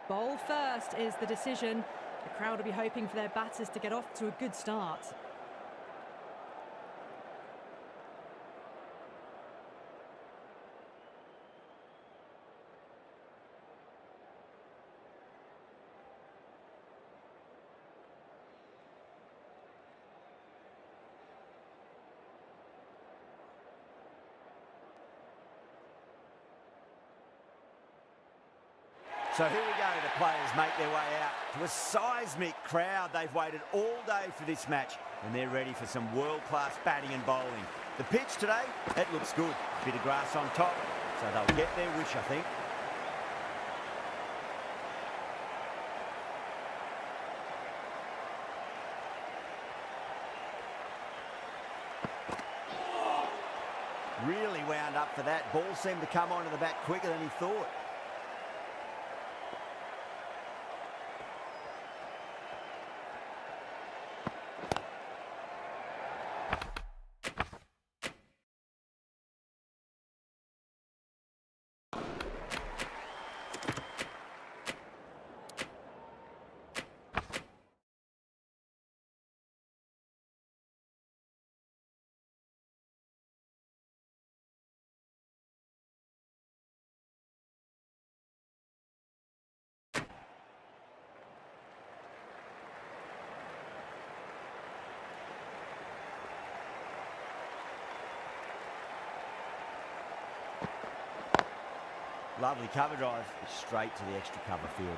Bowl first is the decision. The crowd will be hoping for their batters to get off to a good start. So here we go, the players make their way out to a seismic crowd. They've waited all day for this match and they're ready for some world-class batting and bowling. The pitch today, it looks good. Bit of grass on top, so they'll get their wish, I think. Really wound up for that. Ball seemed to come onto the bat quicker than he thought. Lovely cover drive, straight to the extra cover fielder.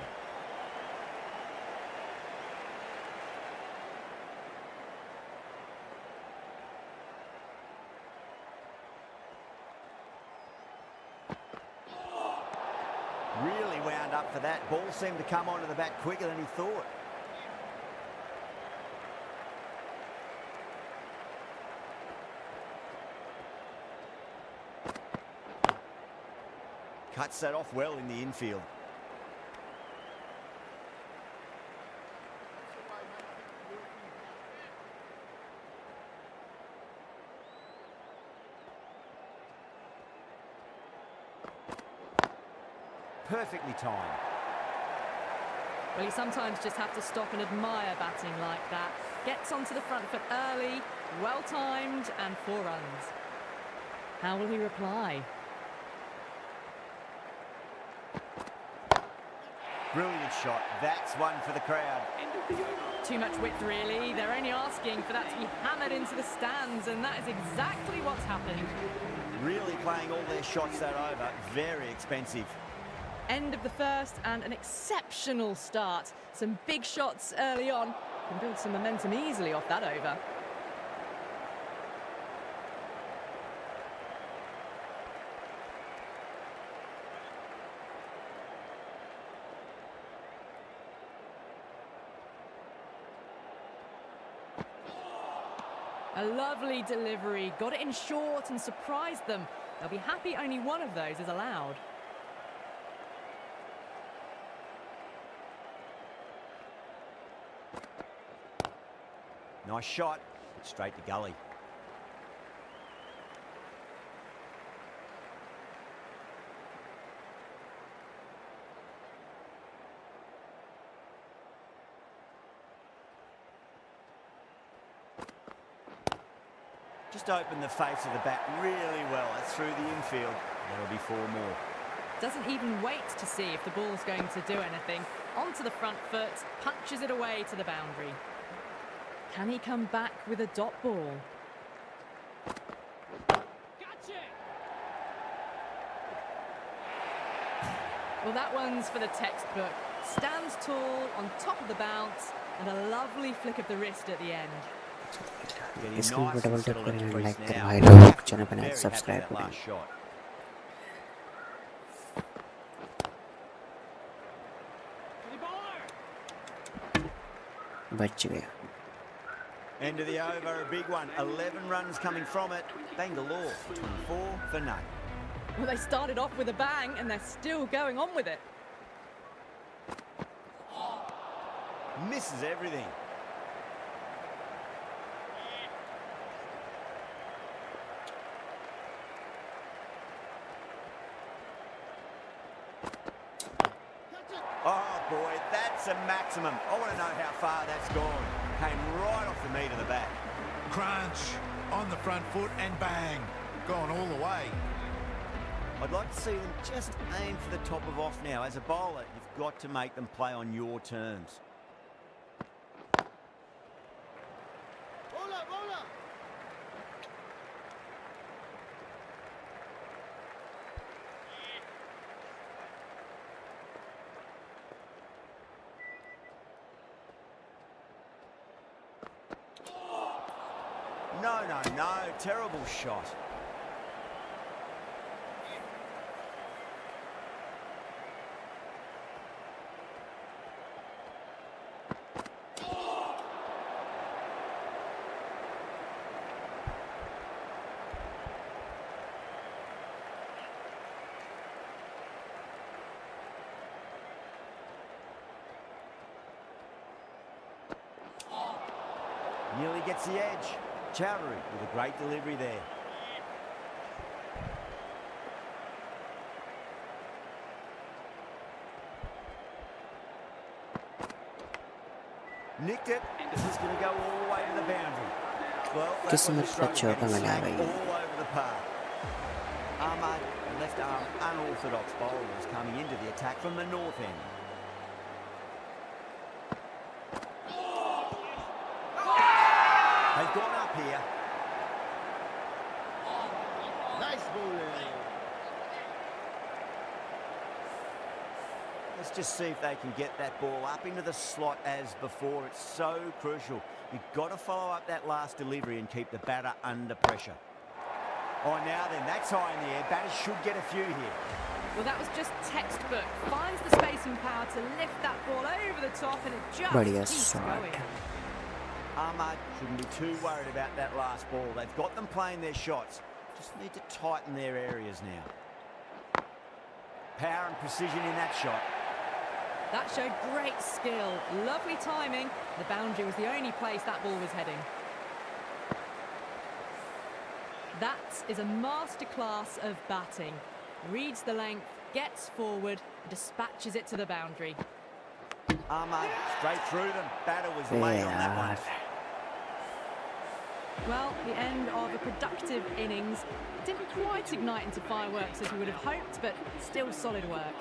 Really wound up for that. Ball seemed to come onto the bat quicker than he thought. Cuts that off well in the infield. Perfectly timed. Well, you sometimes just have to stop and admire batting like that. Gets onto the front foot early, well timed, and 4 runs. How will he reply? Brilliant shot. That's one for the crowd. Too much width, really. They're only asking for that to be hammered into the stands, and that is exactly what's happened. Really playing all their shots that over. Very expensive. End of the first and an exceptional start. Some big shots early on. Can build some momentum easily off that over. A lovely delivery, got it in short and surprised them. They'll be happy only one of those is allowed. Nice shot, straight to gully. Just opened the face of the bat really well. That's through the infield. That'll be 4 more. Doesn't even wait to see if the ball's going to do anything. Onto the front foot, punches it away to the boundary. Can he come back with a dot ball? Gotcha! Well, that one's for the textbook. Stands tall, on top of the bounce, and a lovely flick of the wrist at the end. Screen पर double tap करें and like करें भाई लोग channel पर subscribe करें बच गया End of the over, a big one. 11 runs coming from it. Bangalore, 4 for none. Well, they started off with a bang and they're still going on with it. Misses everything. Oh boy, that's a maximum. I want to know how far that's gone. Came right off the meat of the bat. Crunch on the front foot and bang, gone all the way. I'd like to see them just aim for the top of off now. As a bowler, you've got to make them play on your terms. Bowler, bowler. No, no, no. Terrible shot. Nearly gets the edge. Chowdhury with a great delivery there. Nicked it. This is going to go all the way to the boundary. Well, that was किस्मत a का struggle चौका getting मिला smacked भाई। all over the park. Ahmad, a left arm unorthodox bowler, is coming into the attack from the north end. They've gone up here. Nice bowling. Let's just see if they can get that ball up into the slot as before. It's so crucial. You've got to follow up that last delivery and keep the batter under pressure. Oh, now then, that's high in the air. Batters should get a few here. Well, that was just textbook. Finds the space and power to lift that ball over the top, and it just बढ़िया keeps shot। going. Ahmad shouldn't be too worried about that last ball. They've got them playing their shots. Just need to tighten their areas now. Power and precision in that shot. That showed great skill. Lovely timing. The boundary was the only place that ball was heading. That is a masterclass of batting. Reads the length, gets forward, and dispatches it to the boundary. Ahmad straight through them. Batter was late on that one. Well, the end of a productive innings. Didn't quite ignite into fireworks as we would have hoped, but still solid work.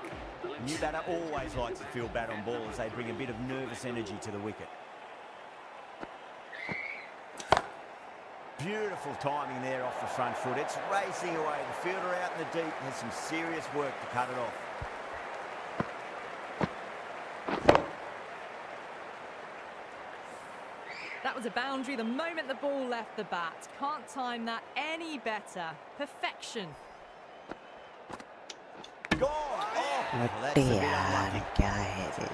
New batter always likes to feel bat on ball as they bring a bit of nervous energy to the wicket. Beautiful timing there off the front foot. It's racing away. The fielder out in the deep has some serious work to cut it off. That was a boundary the moment the ball left the bat. Can't time that any better. Perfection. Gone! Oh, well, that's अरे a bit यार unlucky. क्या है ये?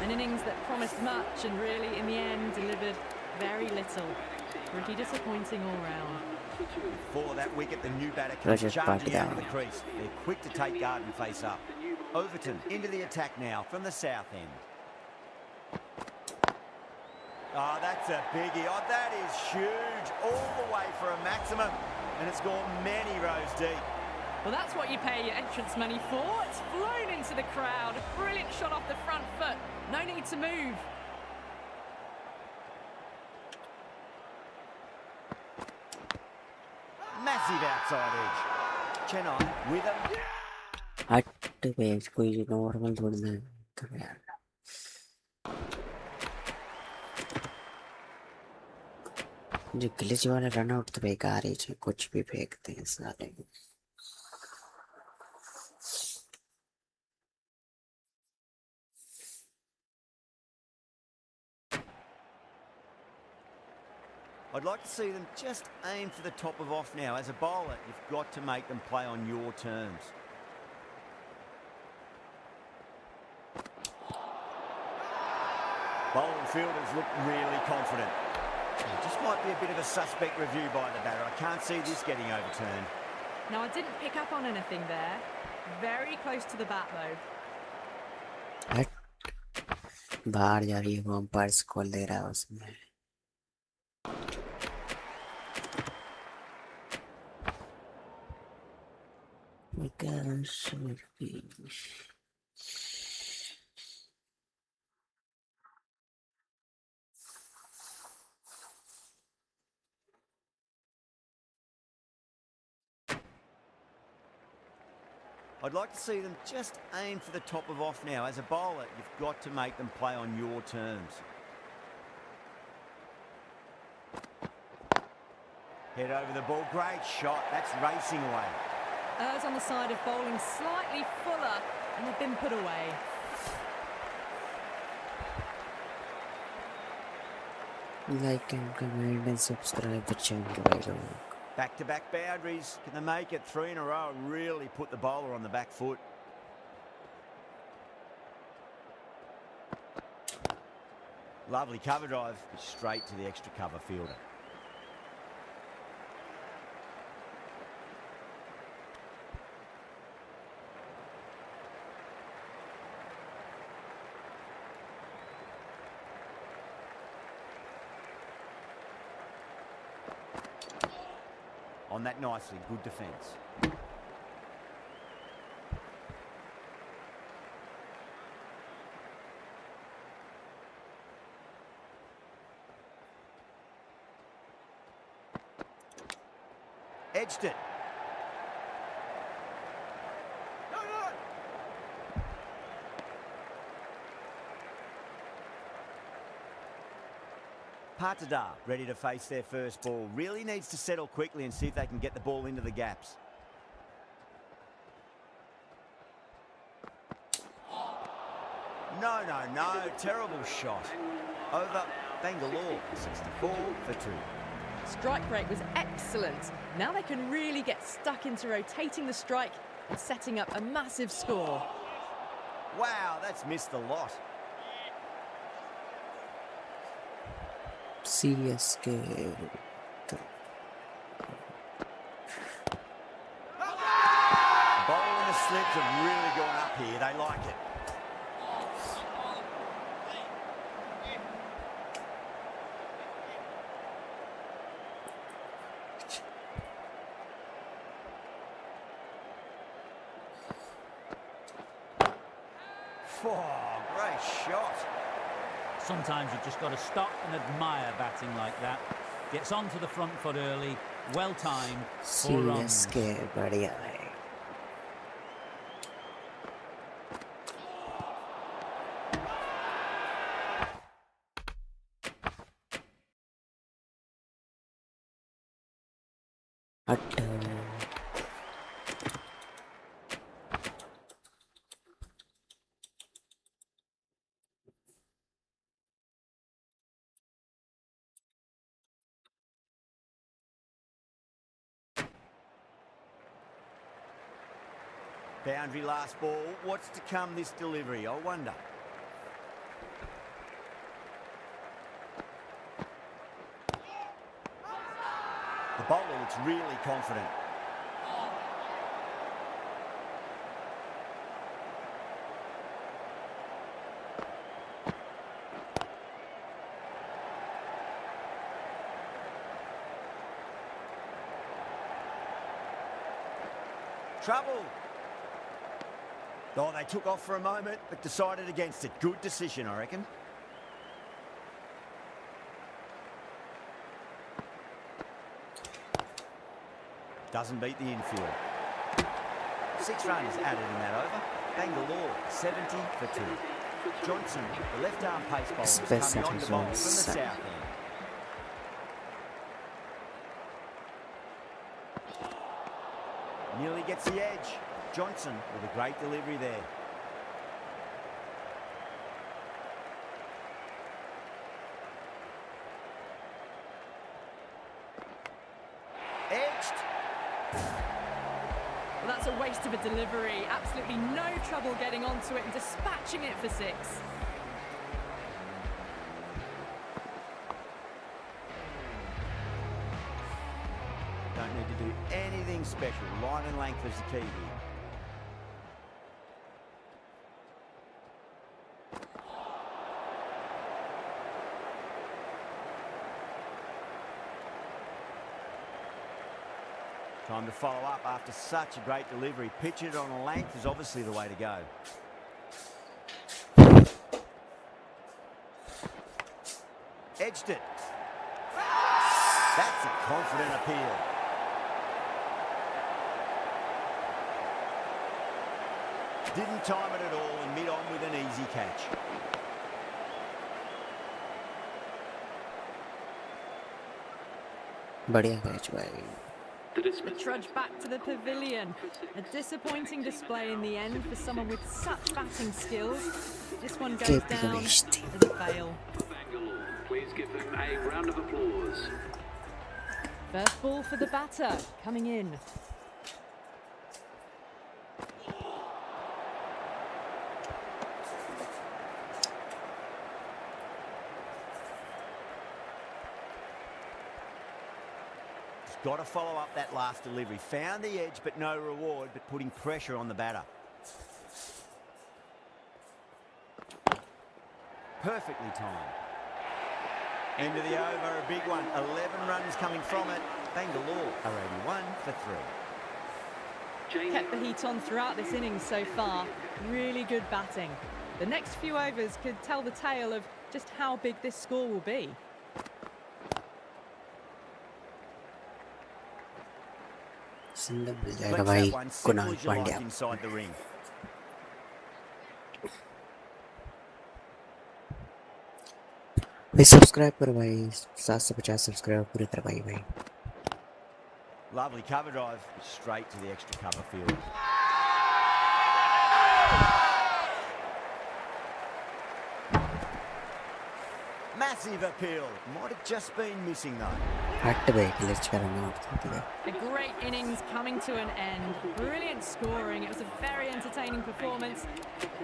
An innings that promised much and really, in the end, delivered very little. Pretty disappointing all round. For that wicket, the new batter comes Rajat charging out of Patidar. the crease. They're quick to take guard and face up. Overton into the attack now from the south end. Oh, that's a biggie. Oh, that is huge. All the way for a maximum. And it's gone many rows deep. Well, that's what you pay your entrance money for. It's flown into the crowd. A brilliant shot off the front foot. No need to move. Massive outside edge. Chennai with a... हट पे कोई normal थोड़ी ना कर यार। जो glitch वाले run out तो बेकार ही है, कुछ भी फेंकते हैं सारे। I'd like to see them just aim for the top of off now. As a bowler, you've got to make them play on your terms. Bowling fielders look really confident. It just might be a bit of a suspect review by the batter. I can't see this getting overturned. Now, I didn't pick up on anything there. Very close to the bat, though. हट बाहर जा रही है, वो umpire call दे रहा है उसमें। Because I'd like to see them just aim for the top of off now. As a bowler, you've got to make them play on your terms. Head over the ball. Great shot. That's racing away. Errs on the side of bowling slightly fuller, and they've been put away. Like and comment and subscribe the channel. Back-to-back boundaries. Can they make it 3 in a row and really put the bowler on the back foot? Lovely cover drive, straight to the extra cover fielder. On that nicely, good defence. Edged it. Patada ready to face their first ball. Really needs to settle quickly and see if they can get the ball into the gaps. No. Terrible shot. Over Bangalore. 64 for 2. Strike rate was excellent. Now they can really get stuck into rotating the strike and setting up a massive score. Wow, that's missed a lot. CSK. Bowling the slips have really gone up here. They like it. Oh, great shot. Sometimes you've just got to stop and admire batting like that. Gets onto the front foot early, well timed, 4 runs. CSK बढ़िया है. Boundary last ball. What's to come this delivery, I wonder. The bowler looks really confident. Trouble. Oh, they took off for a moment, but decided against it. Good decision, I reckon. Doesn't beat the infield. 6 runs added in that over. Bangalore, 70 for 2. Johnson, the left-arm pace bowler, is coming on to bowl from the south end. Nearly gets the edge. Johnson with a great delivery there. Edged. Well, that's a waste of a delivery. Absolutely no trouble getting onto it and dispatching it for 6. Don't need to do anything special. Line and length is the key here. Time to follow up after such a great delivery. Pitch it on a length is obviously the way to go. Edged it. That's a confident appeal. Didn't time it at all and mid on with an easy catch. बढ़िया catch भाई. The trudge back to the pavilion. A disappointing display in the end for someone with such batting skills. This one goes down as a fail. Please give them a round of applause. First ball for the batter, coming in. Got to follow up that last delivery. Found the edge, but no reward, but putting pressure on the batter. Perfectly timed. End of the over, a big one. 11 runs coming from it. Bangalore are 81 for 3. Kept the heat on throughout this innings so far. Really good batting. The next few overs could tell the tale of just how big this score will be. Single मिल जाएगा Flex भाई that one, Kunal simple as you like Pandya. inside the ring. भाई subscribe करो भाई. 750 subscriber पूरी तरह भाई. Lovely cover drive, straight to the extra cover field. Massive appeal. Might have just been missing though. हट भाई क्लच करना होता है. A great innings coming to an end. Brilliant scoring. It was a very entertaining performance.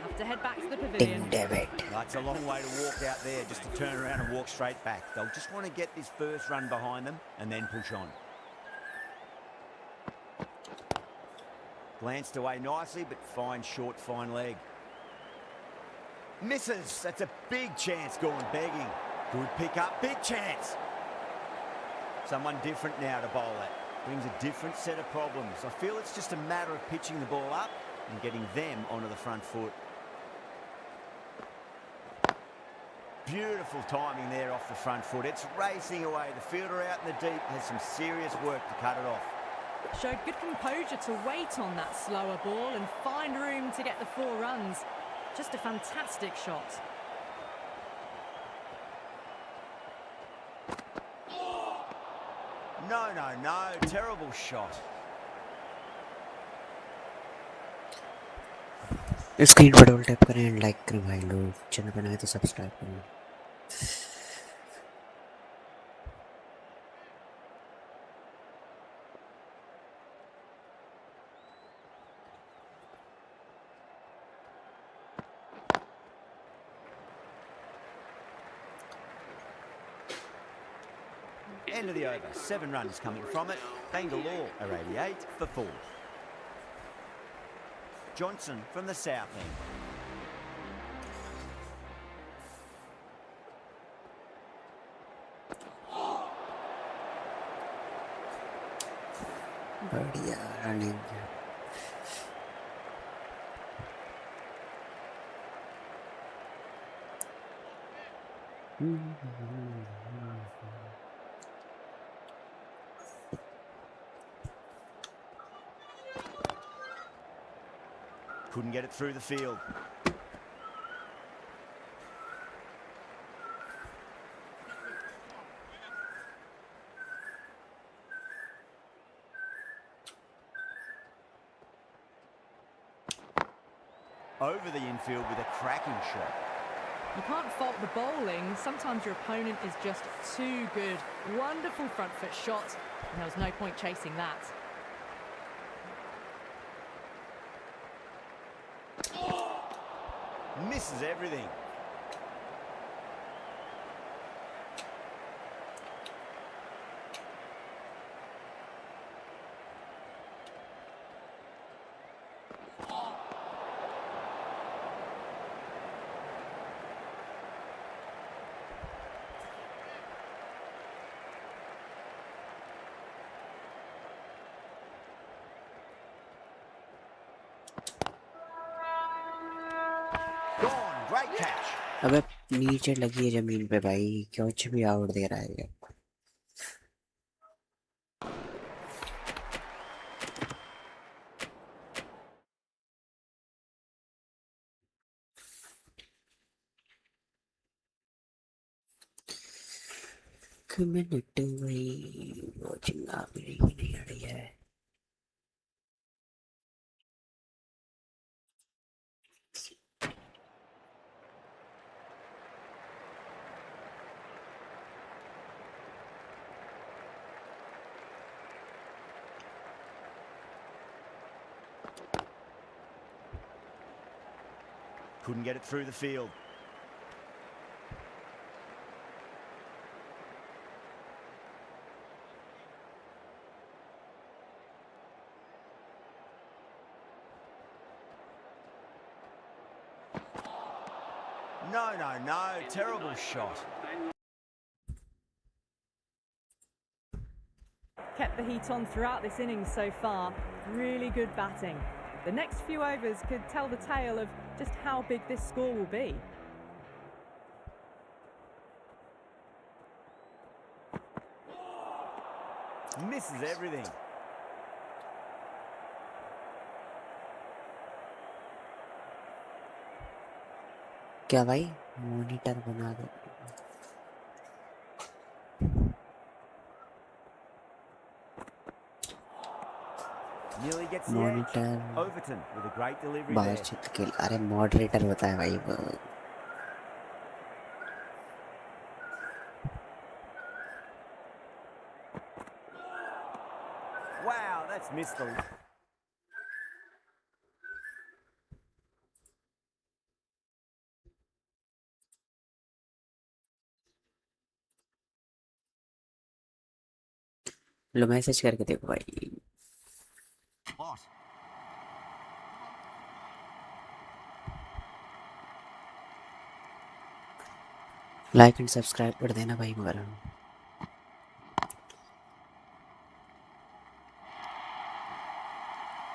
Have to head back to the pavilion. David. That's a long way to walk out there just to turn around and walk straight back. They'll just want to get this first run behind them and then push on. Glanced away nicely, but fine short, fine leg. Misses. That's a big chance going begging. Good pick up, big chance. Someone different now to bowl it. Brings a different set of problems. I feel it's just a matter of pitching the ball up and getting them onto the front foot. Beautiful timing there off the front foot. It's racing away. The fielder out in the deep has some serious work to cut it off. Showed good composure to wait on that slower ball and find room to get the 4 runs. Just a fantastic shot. No. Terrible shot. Screen पर double tap करें and like करें भाई लोग. Channel पर नए तो subscribe करें. End of the over. 7 runs coming from it. Bangalore are 88 for 4. Johnson from the south end. बढ़िया running. Couldn't get it through the field. Over the infield with a cracking shot. You can't fault the bowling. Sometimes your opponent is just too good. Wonderful front foot shot, and there was no point chasing that. Misses everything. Great catch. अबे नीचे लगी है जमीन पे भाई. कुछ भी out दे रहा है ये. minute away watching आप मेरी ही नहीं आ रही है. Couldn't get it through the field. No. Terrible shot. Kept the heat on throughout this innings so far. Really good batting. The next few overs could tell the tale of just how big this score will be. Misses everything. क्या भाई monitor बना दो. Nearly gets the Monitor. edge. Overton with a great delivery there. बातचीत के अरे moderator होता है भाई वो. Wow, that's missed the... low message करके देखो भाई. Hot. लाइक एंड सब्सक्राइब कर देना भाई मगर.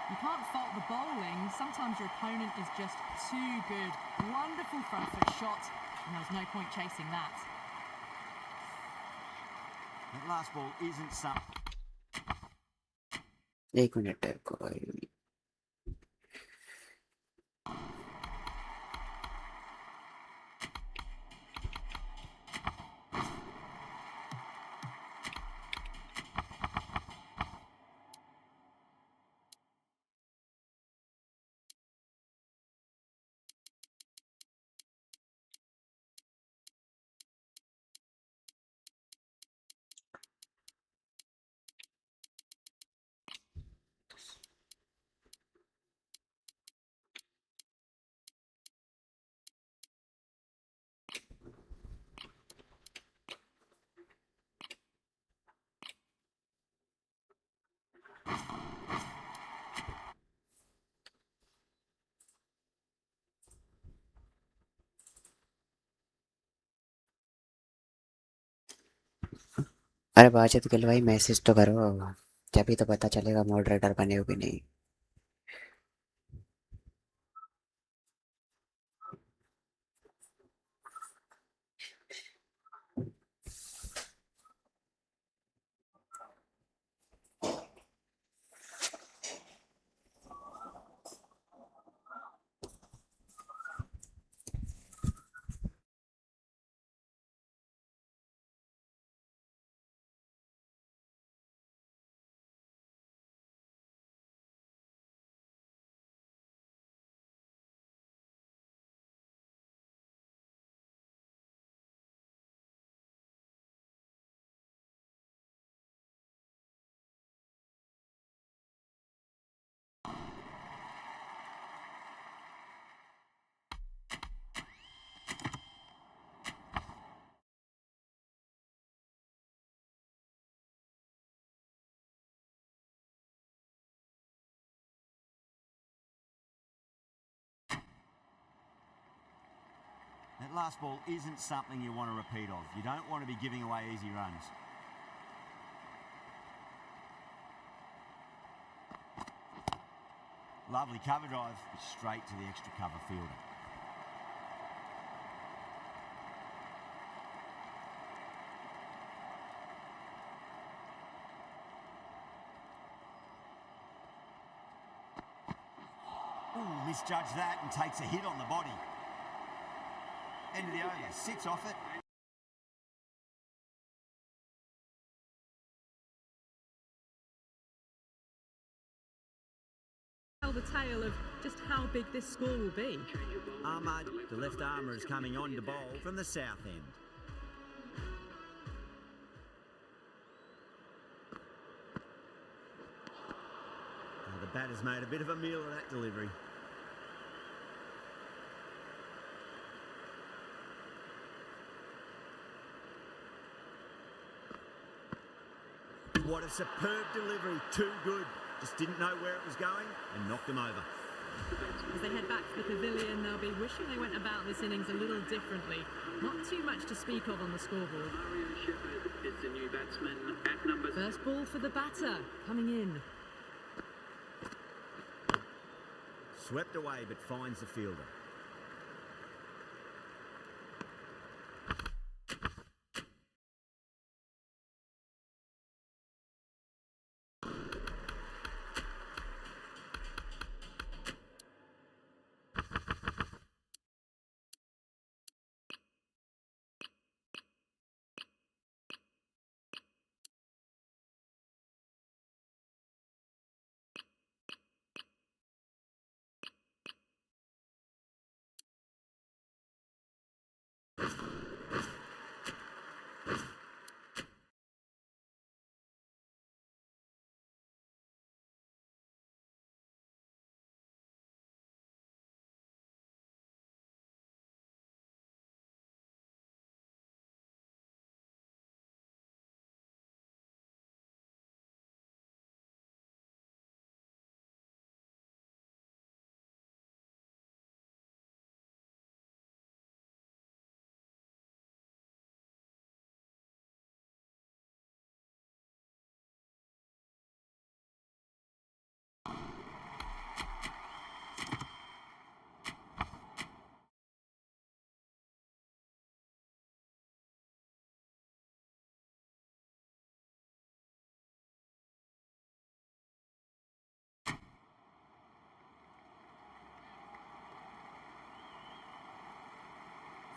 You can't fault the bowling. Sometimes your opponent is just too good. Wonderful front foot shot, and there was no point chasing that. That last ball isn't some... एक minute है कोई. अरे बातचीत के लिए भाई मैसेज तो करो, तभी तो पता चलेगा मॉडरेटर बने हो कि नहीं. That last ball isn't something you want to repeat of. You don't want to be giving away easy runs. Lovely cover drive, straight to the extra cover fielder. Ooh, misjudged that and takes a hit on the body. End of the over, sits off it. tell the tale of just how big this score will be. Ahmad, the left armour, is coming on to bowl from the south end. The batter's made a bit of a meal of that delivery. What a superb delivery, too good. Just didn't know where it was going and knocked him over. As they head back to the pavilion, they'll be wishing they went about this innings a little differently. Not too much to speak of on the scoreboard. Is the new batsman at number... First ball for the batter, coming in. Swept away but finds the fielder.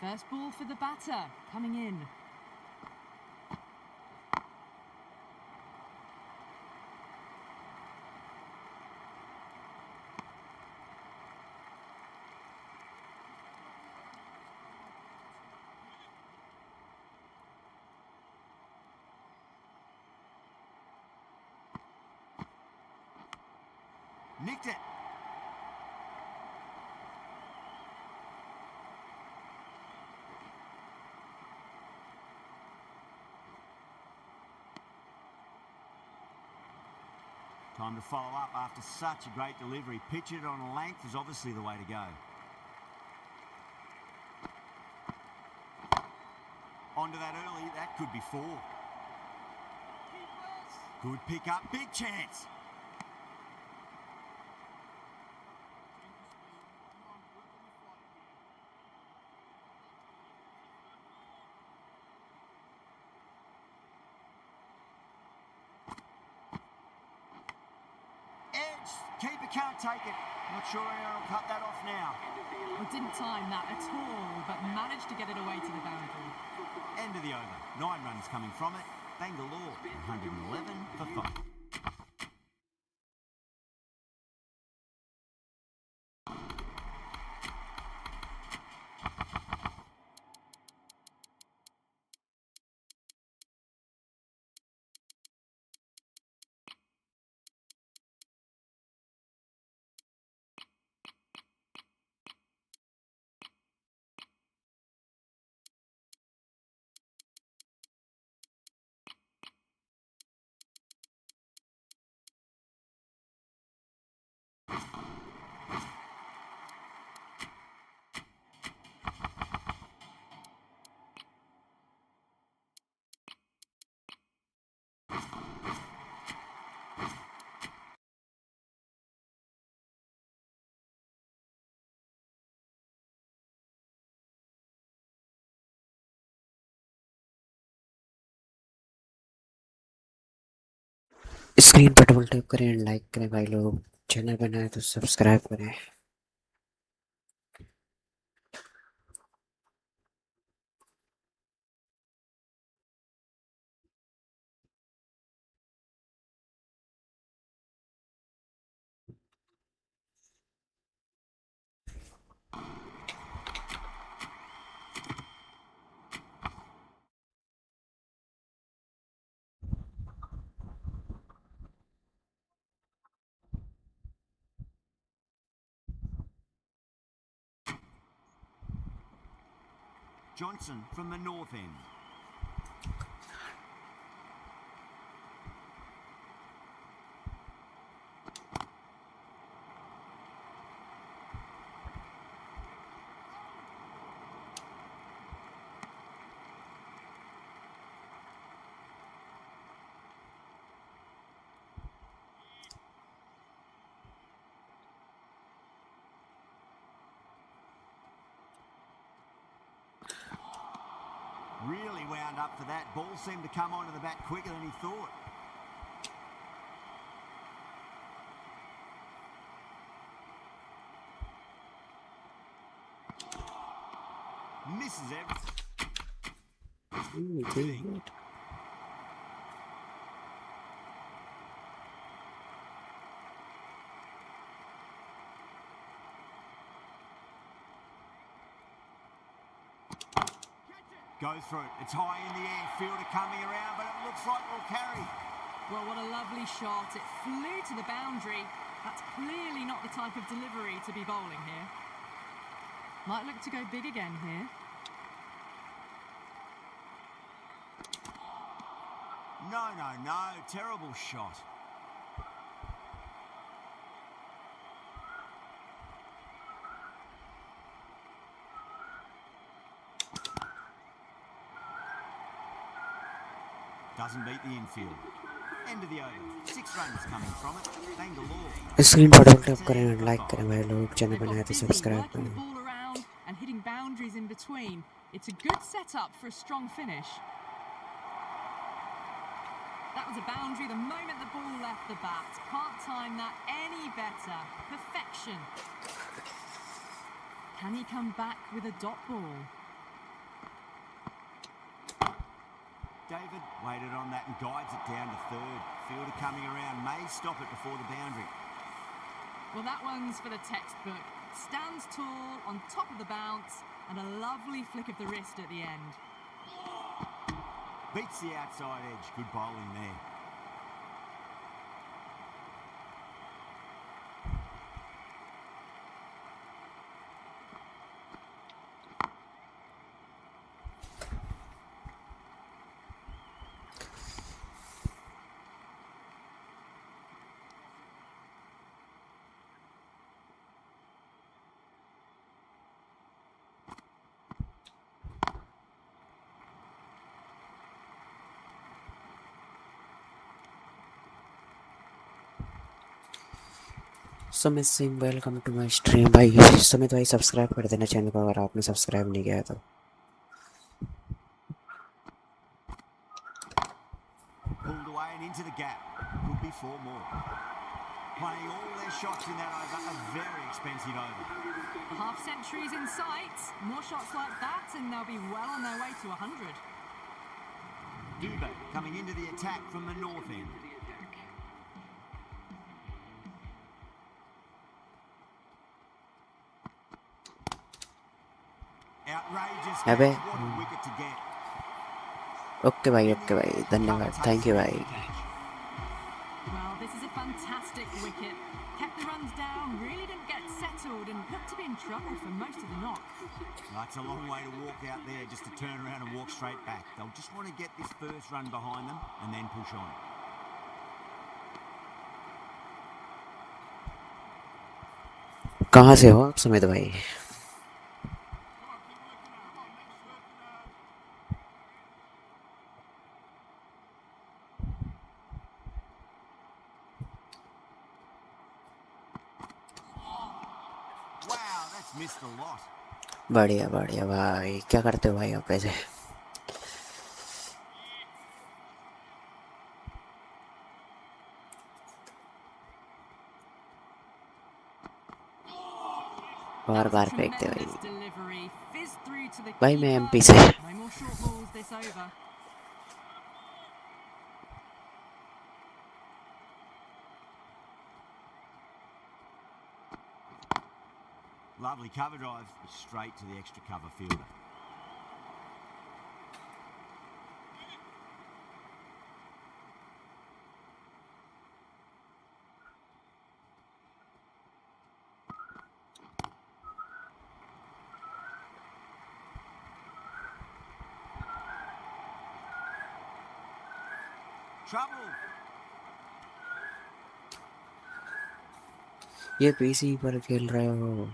First ball for the batter, coming in. Nicked it. Time to follow up after such a great delivery. Pitch it on a length is obviously the way to go. Onto that early, that could be four. Good pick up, big chance. Keeper can't take it. Not sure how he'll cut that off now. Well, didn't time that at all, but managed to get it away to the boundary. End of the over. 9 runs coming from it. Bangalore, 111 for 5. Screen पर double tap करें, like करें भाई लोग। Channel बनाए तो subscribe करें। Johnson from the north end. Really wound up for that. Ball seemed to come onto the bat quicker than he thought. Misses everything. Goes through it. It's high in the air. Fielder coming around, but it looks like we'll carry. Well, what a lovely shot. It flew to the boundary. That's clearly not the type of delivery to be bowling here. Might look to go big again here. No. Terrible shot. Doesn't beat the infield. End of the over. 6 runs coming from it. Bangalore. Screen पर double tap करें और like करें भाई लोग channel बनाए तो subscribe Working the करें ball around and hitting boundaries in between. It's a good setup for a strong finish. That was a boundary the moment the ball left the bat. Can't time that any better. Perfection. Can he come back with a dot ball? David waited on that and guides it down to third. Fielder coming around may stop it before the boundary. Well, that one's for the textbook. Stands tall on top of the bounce and a lovely flick of the wrist at the end. Beats the outside edge. Good bowling there. Sumit Singh welcome to my stream भाई सुमित भाई subscribe कर देना channel को अगर आपने subscribe नहीं किया तो Pulled away and into the gap. Could be 4 more. Playing all their shots in that over. A very expensive over. A half century's in sight. More shots like that and they'll be well on their way to 100. Dubé coming into the attack from the north end. Outrageous. अबे What a wicket to get. Okay भाई धन्यवाद thank you भाई Well, this is a fantastic wicket. Kept the runs down, really didn't get settled and looked to be in trouble for most of the knock. That's a long way to walk out there just to turn around and walk straight back. They'll just want to get this first run behind them and then push on. कहाँ से हो आप सुमित भाई Wow, that's missed a lot. बढ़िया भाई क्या करते हो भाई आप ऐसे बार फेंकते भाई Tremendous delivery. Fizzed through to the भाई मैं keeper. एमपी से No more short balls this over. Lovely cover drive, straight to the extra cover fielder. trouble. ये पीसी पर खेल रहे हो?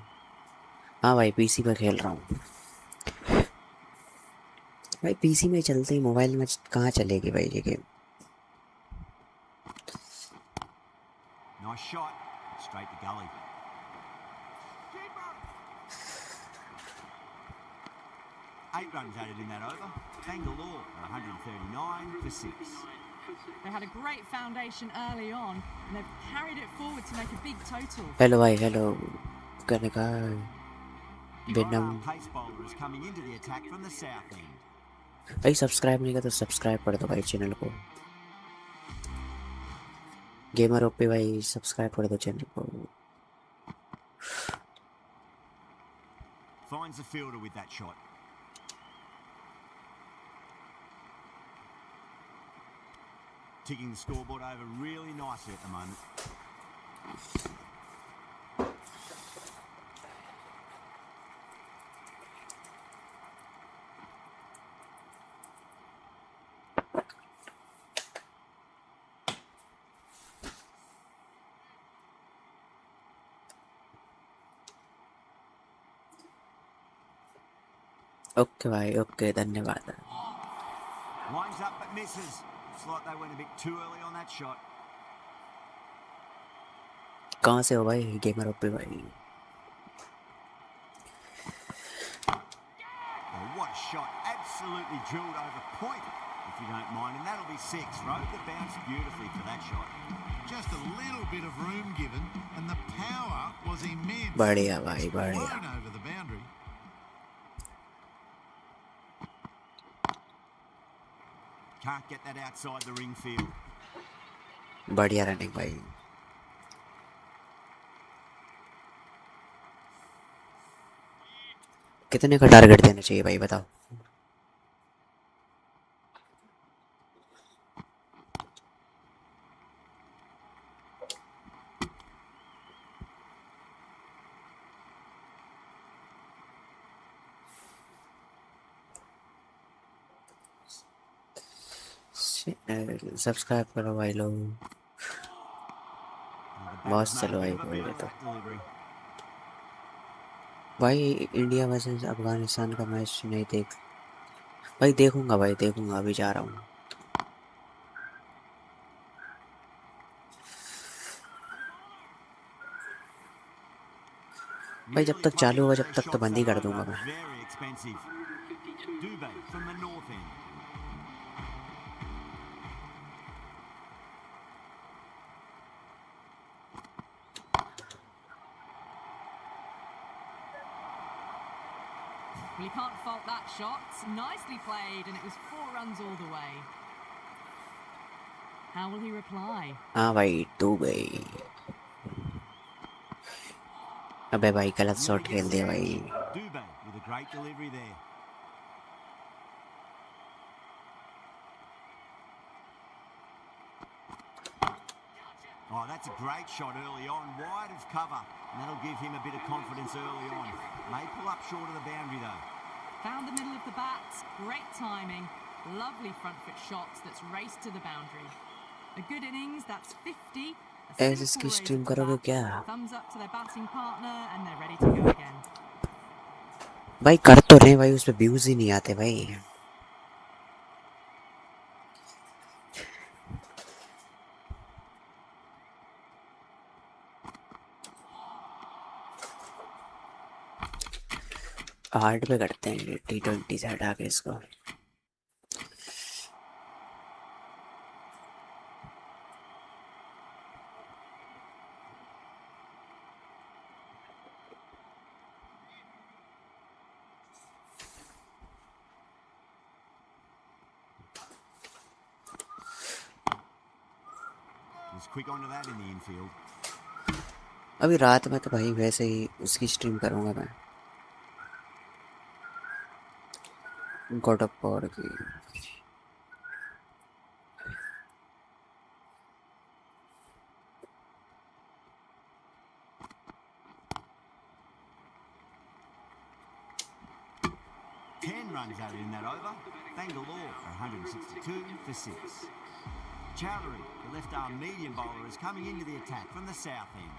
हाँ भाई पीसी पर खेल रहा हूँ भाई। पीसी में चलते ही मोबाइल में कहाँ चलेगी भाई ये game? Nice shot. Straight to gully. 8 runs added in that over. Bangalore are 139 for 6. They had a great foundation early on, and they've carried it forward to make a big total. Hello भाई hello कहने का Dono, pace bowler, is coming into the attack from the south end. भाई subscribe नहीं किया तो subscribe कर दो भाई चैनल को। गेमर ओपी भाई सब्सक्राइब कर दो चैनल को। Finds the fielder with that shot. Ticking the scoreboard over really nicely at the moment. Okay भाई ओके धन्यवाद। Lines up but misses. Looks like they went a bit too early on that shot. कहाँ से हो भाई gamer OP भाई? Oh, what a shot. Absolutely drilled over point, if you don't mind. And that'll be 6. Rode the bounce beautifully for that shot. Just a little bit of room given, and the power was immense. बढ़िया भाई बढ़िया। Blown over the boundary. Can't get that outside the ring field. बढ़िया running भाई। कितने का target देना चाहिए भाई बताओ? सब्सक्राइब करो भाई लोग। बॉस चलो भाई बोल देता भाई। इंडिया वर्सेस अफगानिस्तान का मैच नहीं देख भाई? देखूंगा भाई देखूंगा, अभी जा रहा हूँ भाई। जब तक चालू होगा जब तक तो बंद ही कर दूंगा मैं। Very expensive. Dube from the north end. Well, you can't fault that shot. Nicely played, and it was 4 runs all the way. How will he reply? हाँ भाई तू गई। अबे भाई गलत शॉट खेल दिया भाई। Dube with a great delivery there. Oh, that's a great shot early on, wide of cover, and that'll give him a bit of confidence early on. May pull up short of the boundary though. Found the middle of the bat. Great timing. Lovely front foot shots that's raced to the boundary. A good innings. That's 50. ऐसे इसकी stream करोगे क्या? Thumbs up to their batting partner, and they're ready to go again. भाई कर तो रहे भाई, उस पे व्यूज ही नहीं आते भाई। हार्ड पे करते हैं T20 से हटा के इसको। He's quick onto that in the infield. अभी रात में तो भाई वैसे ही उसकी स्ट्रीम करूंगा मैं, गॉड ऑफ वॉर की। Runs added in that over. Bangalore are 162 for 6. Chowdhury, the left-arm medium bowler, is coming into the attack from the south end.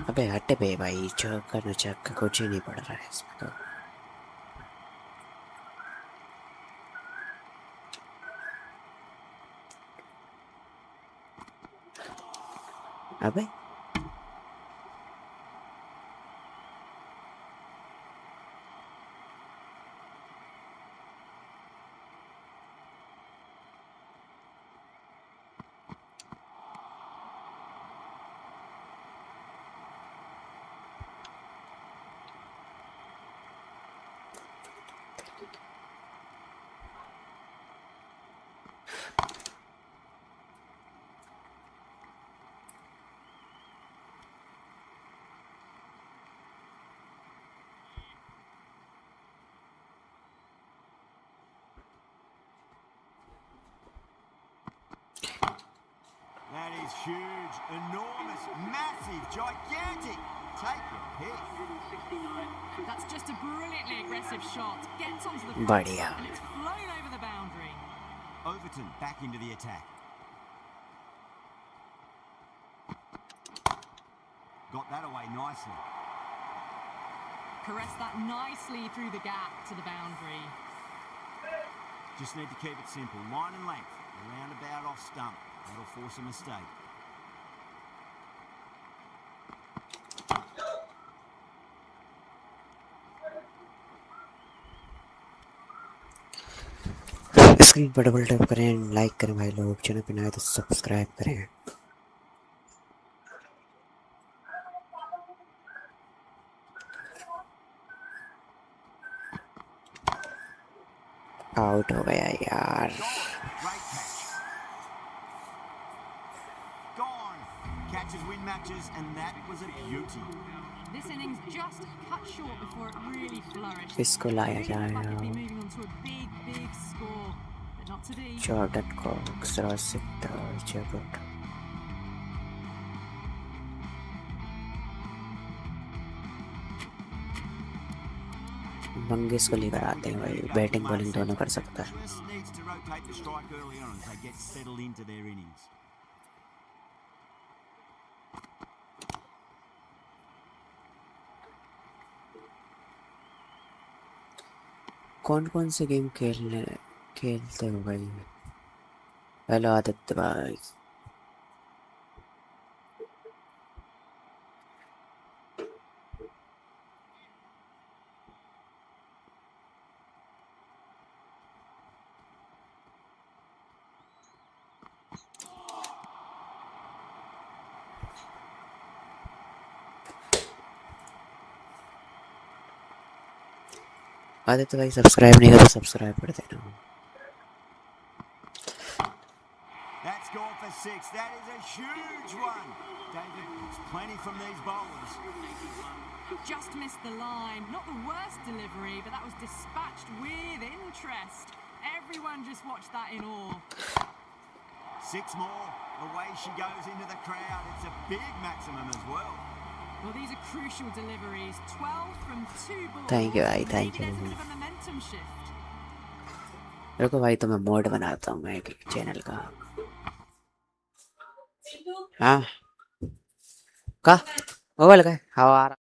अबे हटे बे भाई, चौका न चक्का कुछ ही नहीं पड़ रहा है इसमें तो। अबे That is huge, enormous, massive, gigantic. Take your pick. That's just a brilliantly aggressive shot. Gets onto the front बढ़िया। and it's flown over the boundary. Overton back into the attack. Got that away nicely. Caressed that nicely through the gap to the boundary. Just need to keep it simple. Line and length. Around about off stump. That'll force a mistake. Screen पर double tap करें, like करें भाई लोग, channel पे नए तो subscribe करें। Out हो गया यार। Great catch. Gone. Catches win matches, and that was a beauty. This innings just cut short before it really flourished. इसको लाया Really looked like it'd be जाए moving on to a big score, but not to be. Jordan Cox, सकता, जबरदस्त। मंगेश को लेकर आते हैं भाई, बैटिंग बॉलिंग दोनों कर सकता है। Just needs to rotate the strike early on as they get settled into their innings. कौन कौन से गेम खेलते हो भाई? हेलो आदित्य भाई। आदित्य भाई सब्सक्राइब नहीं कर तो सब्सक्राइब कर देना। That's gone for 6. That is a huge one. David, it's plenty from these bowlers. Just missed the line. Not the worst delivery, but that was dispatched with interest. Everyone just watched that in awe. 6 more. Away she goes into the crowd. It's a big maximum as well. Well, these are crucial deliveries. 12 from 2 balls. Thank you भाई, thank Maybe there's a you। bit of a momentum shift. रुको भाई, तो मैं mode बनाता हूँ मैं channel का। हाँ का वो वाला का हवा आ रहा।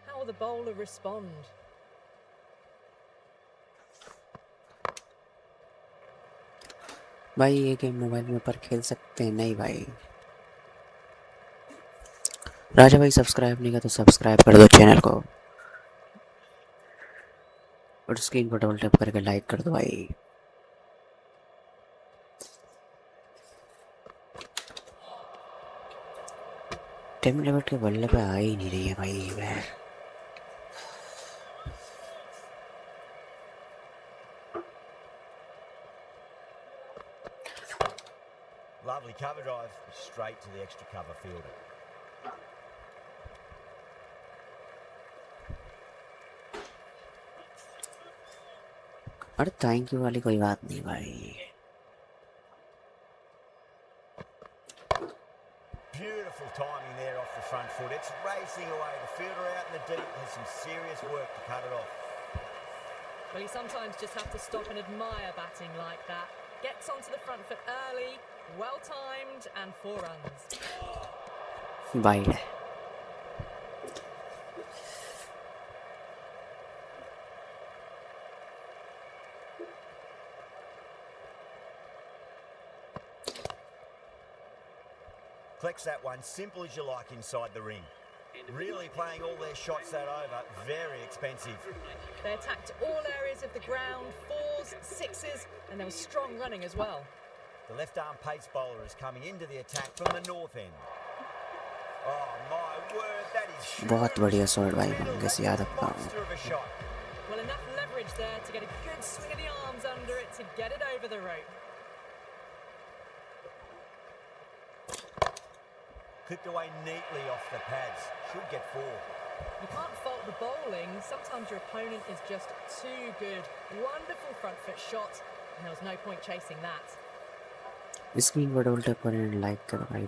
How will the bowler respond? भाई ये गेम मोबाइल में पर खेल सकते हैं? नहीं भाई। राजा भाई सब्सक्राइब नहीं किया तो सब्सक्राइब कर दो चैनल को, और स्क्रीन पर डबल टैप करके लाइक कर दो भाई। टेम लिमिट के बल्ले पे आ ही नहीं रही है भाई। मैं cover drive straight to the extra cover fielder. अरे थैंक यू वाली कोई बात नहीं भाई. Beautiful timing there off the front foot. It's racing away. The fielder out in the deep has some serious work to cut it off. Well, you sometimes just have to stop and admire batting like that. Gets onto the front foot early, well timed, and 4 runs. Wide. Collects that one, simple as you like inside the ring. Really playing all their shots that over, very expensive. They attacked all areas of the ground, 4s, 6s, and there was strong running as well. The left-arm pace bowler is coming into the attack from the north end. Oh my word, that is बहुत बढ़िया shot भाई Middle, मंगस that is Yadav a का. monster of a shot. Well, enough leverage there to get a good swing of the arms under it to get it over the rope. Clipped away neatly off the pads. Should get 4. You can't fault the bowling. Sometimes your opponent is just too good. Wonderful front foot shot, and there was no point chasing that. Screen पर double tap करें and like करो भाई.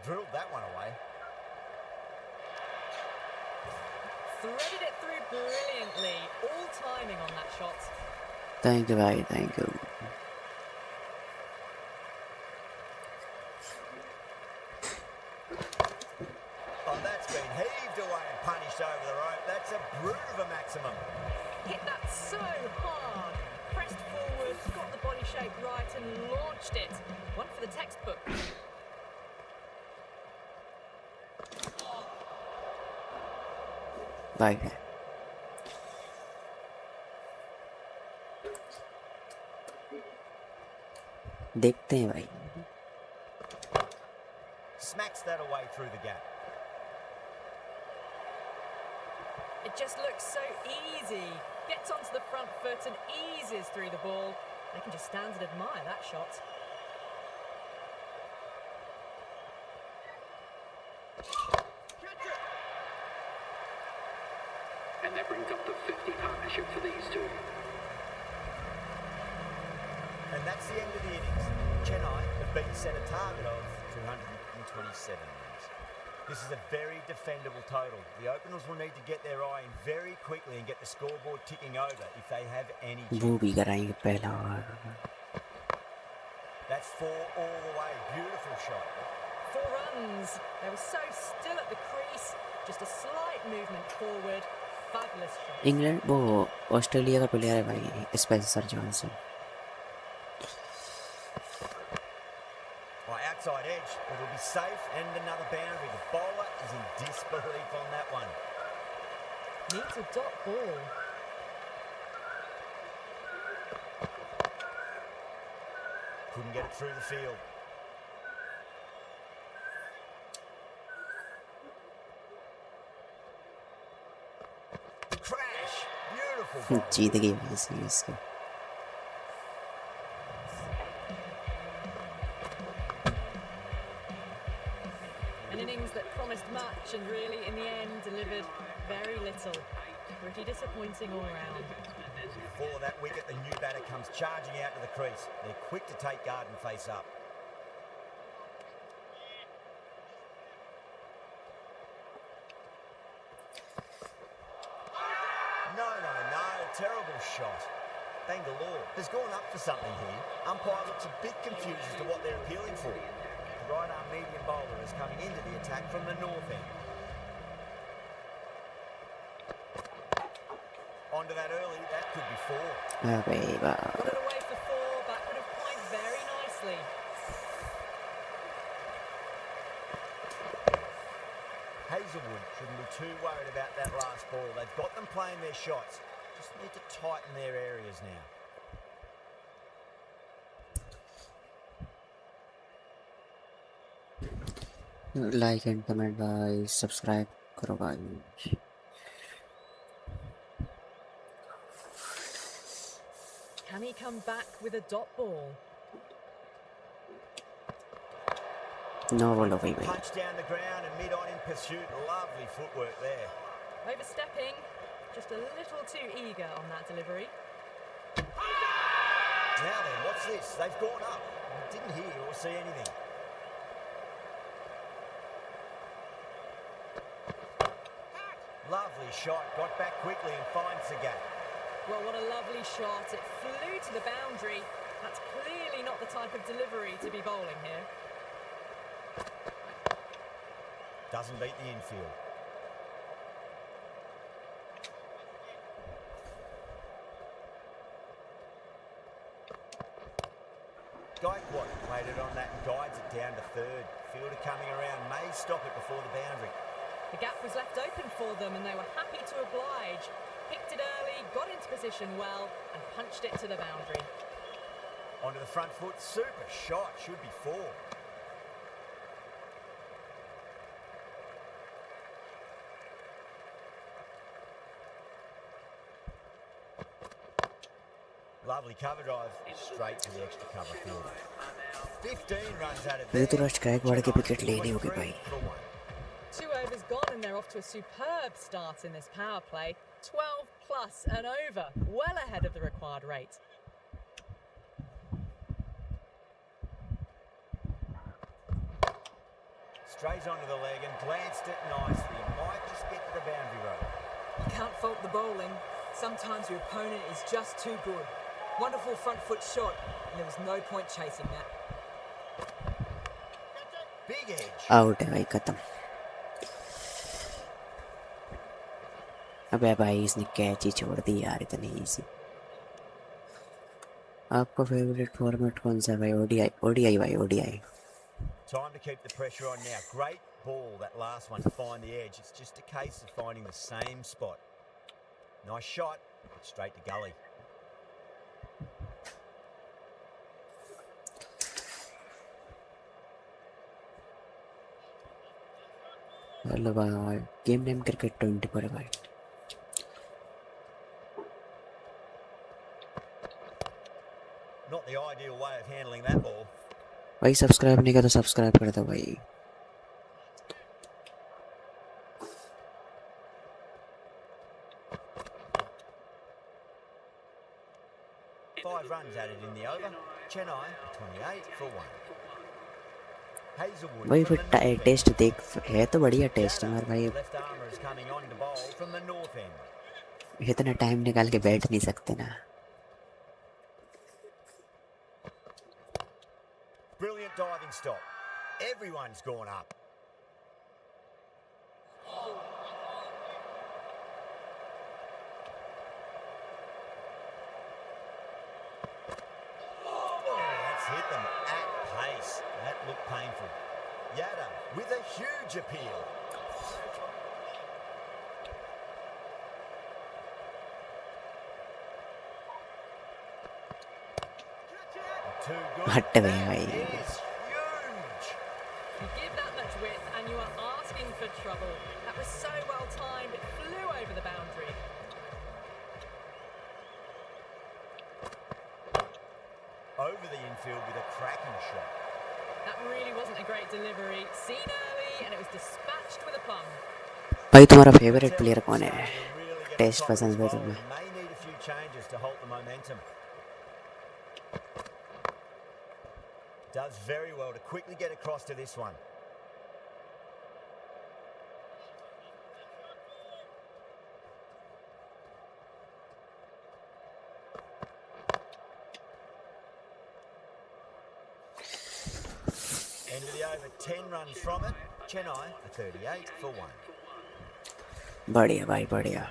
Drilled that one away. Threaded it through brilliantly. All timing on that shot. Thank you भाई, thank you. Oh, that's been heaved away and punished over the rope. That's a brute of a maximum. Hit that so hard. Pressed forward, got the body shape right and launched it. One for the textbook. Bye. देखते हैं भाई. Smacks that away through the gap. It just looks so easy. Gets onto the front foot and eases through the ball. They can just stand and admire that shot. And that brings up the 50 partnership for these two. And that's the end of the innings. Chennai have been set a target of 227 runs. This is a very defendable total. The openers will need to get their eye in very quickly and get the scoreboard ticking over if they have any वो chance. भी कराएंगे पहला over. That's 4 all the way. Beautiful shot. 4 runs. They were so still at the crease. Just a slight movement forward. Fabulous shot. England वो Australia का player है भाई, Spencer Johnson. Right, outside edge, but it'll be safe and another boundary. The bowler is in disbelief on that one. Needs a dot ball. Couldn't get it through the field. Crash! Beautiful ball. जीत गई भाई series को. An innings that promised much and really, in the end, delivered very little. Pretty disappointing all round. Before that wicket, the new batter comes charging out to the crease. They're quick to take guard and face up. No. Terrible shot. Bangalore has gone up for something here. Umpire looks a bit confused as to what they're appealing for. The right-arm medium bowler is coming into the attack from the north end. Onto that early, that could be 4. अरे वाह. Got it away for 4. That would have pointed very nicely. Hazelwood shouldn't be too worried about that last ball. They've got them playing their shots. Just need to tighten their areas now. Like and comment भाई, subscribe करो भाई. Can he come back with a dot ball? No ball हो गई भाई. Punch down the ground and mid on in pursuit. Lovely footwork there. Overstepping, just a little too eager on that delivery. Now then, what's this? They've gone up. Didn't hear or see anything. Lovely shot. Got back quickly and finds the gap. Well, what a lovely shot. It flew to the boundary. That's clearly not the type of delivery to be bowling here. Doesn't beat the infield. Gaikwad played it on that and guides it down to third. Fielder coming around may stop it before the boundary. The gap was left open for them and they were happy to oblige. Picked it early, got into position well and punched it to the boundary. Onto the front foot. Super shot. Should be four. Lovely cover drive. Straight to the extra cover field. 15 runs out of there. Rituraj Gaekwad के wicket लेने होंगे भाई. 2 overs gone and they're off to a superb start in this power play. 12 plus and over, well ahead of the required rate. Straight onto the leg and glanced it nicely. Might just get to the boundary road. You can't fault the bowling. Sometimes your opponent is just too good. Wonderful front foot shot, and there was no point chasing that. Big edge. Out है भाई, खत्म. अबे भाई इसने catch ही छोड़ दी यार, इतनी easy. आपका फेवरेट फॉर्मेट कौन सा है भाई? ओडीआई. ओडीआई भाई, ODI. Time to keep the pressure on now. Great ball, that last one, to find the edge. It's just a case of finding the same spot. Nice shot, but straight to gully. Hello भाई, game name cricket 24 है भाई. Not the ideal way of handling that ball. भाई subscribe नहीं किया तो subscribe कर दो भाई. Five runs added in the over. Chennai 28 for 1. Hazelwood. भाई फिर टेस्ट देख, है तो बढ़िया टेस्ट हमारे भाई. Left armour is coming on to bowl from the north end. इतना टाइम निकाल के बैठ नहीं सकते ना. Brilliant diving stop. Everyone's gone up. That's hit them at pace. That looked painful. Yada with a huge appeal. Too good. हट गए भाई. That is huge. You give that much width and you are asking for trouble. That was so well timed, it flew over the boundary. Over the infield with a cracking shot. That really wasn't a great delivery. Seen early and it was dispatched with a plum. भाई तुम्हारा favourite player कौन है? Test पसंद है तुम्हें? May need a few changes to halt the momentum. Does very well to quickly get across to this one. End of the over, 10 runs from it. Chennai a 38 for 1. बढ़िया भाई, बढ़िया.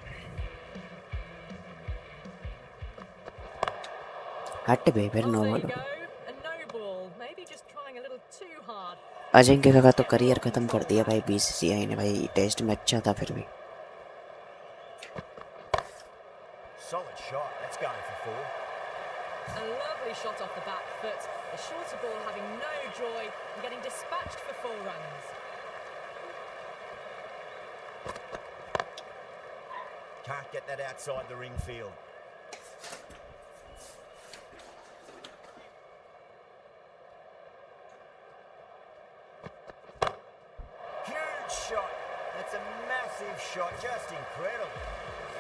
हट बे फिर Well, no there ball. you go. A no ball. Maybe just trying a little too hard. Ajinkya का तो career खत्म कर दिया भाई बीसीसीआई ने भाई. टेस्ट में अच्छा था फिर भी. Solid shot, that's going for 4. A lovely shot off the back foot. The shorter ball having no joy and getting dispatched for 4 runs. Can't get that outside the ring field. shot. That's a massive shot, just incredible.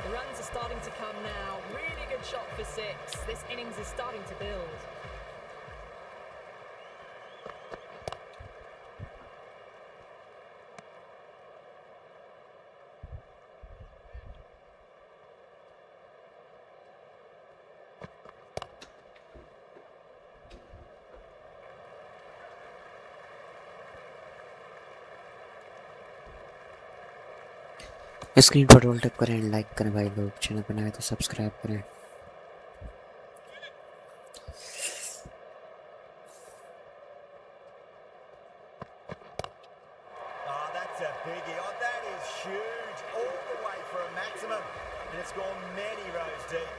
The runs are starting to come now. Really good shot for 6. This innings is starting to build. Screen पर role tap करें, like करें भाई लोग, channel पर नए तो subscribe करें। Oh, that's a biggie. Oh, that is huge. All the way for a maximum. And it's gone many rows deep.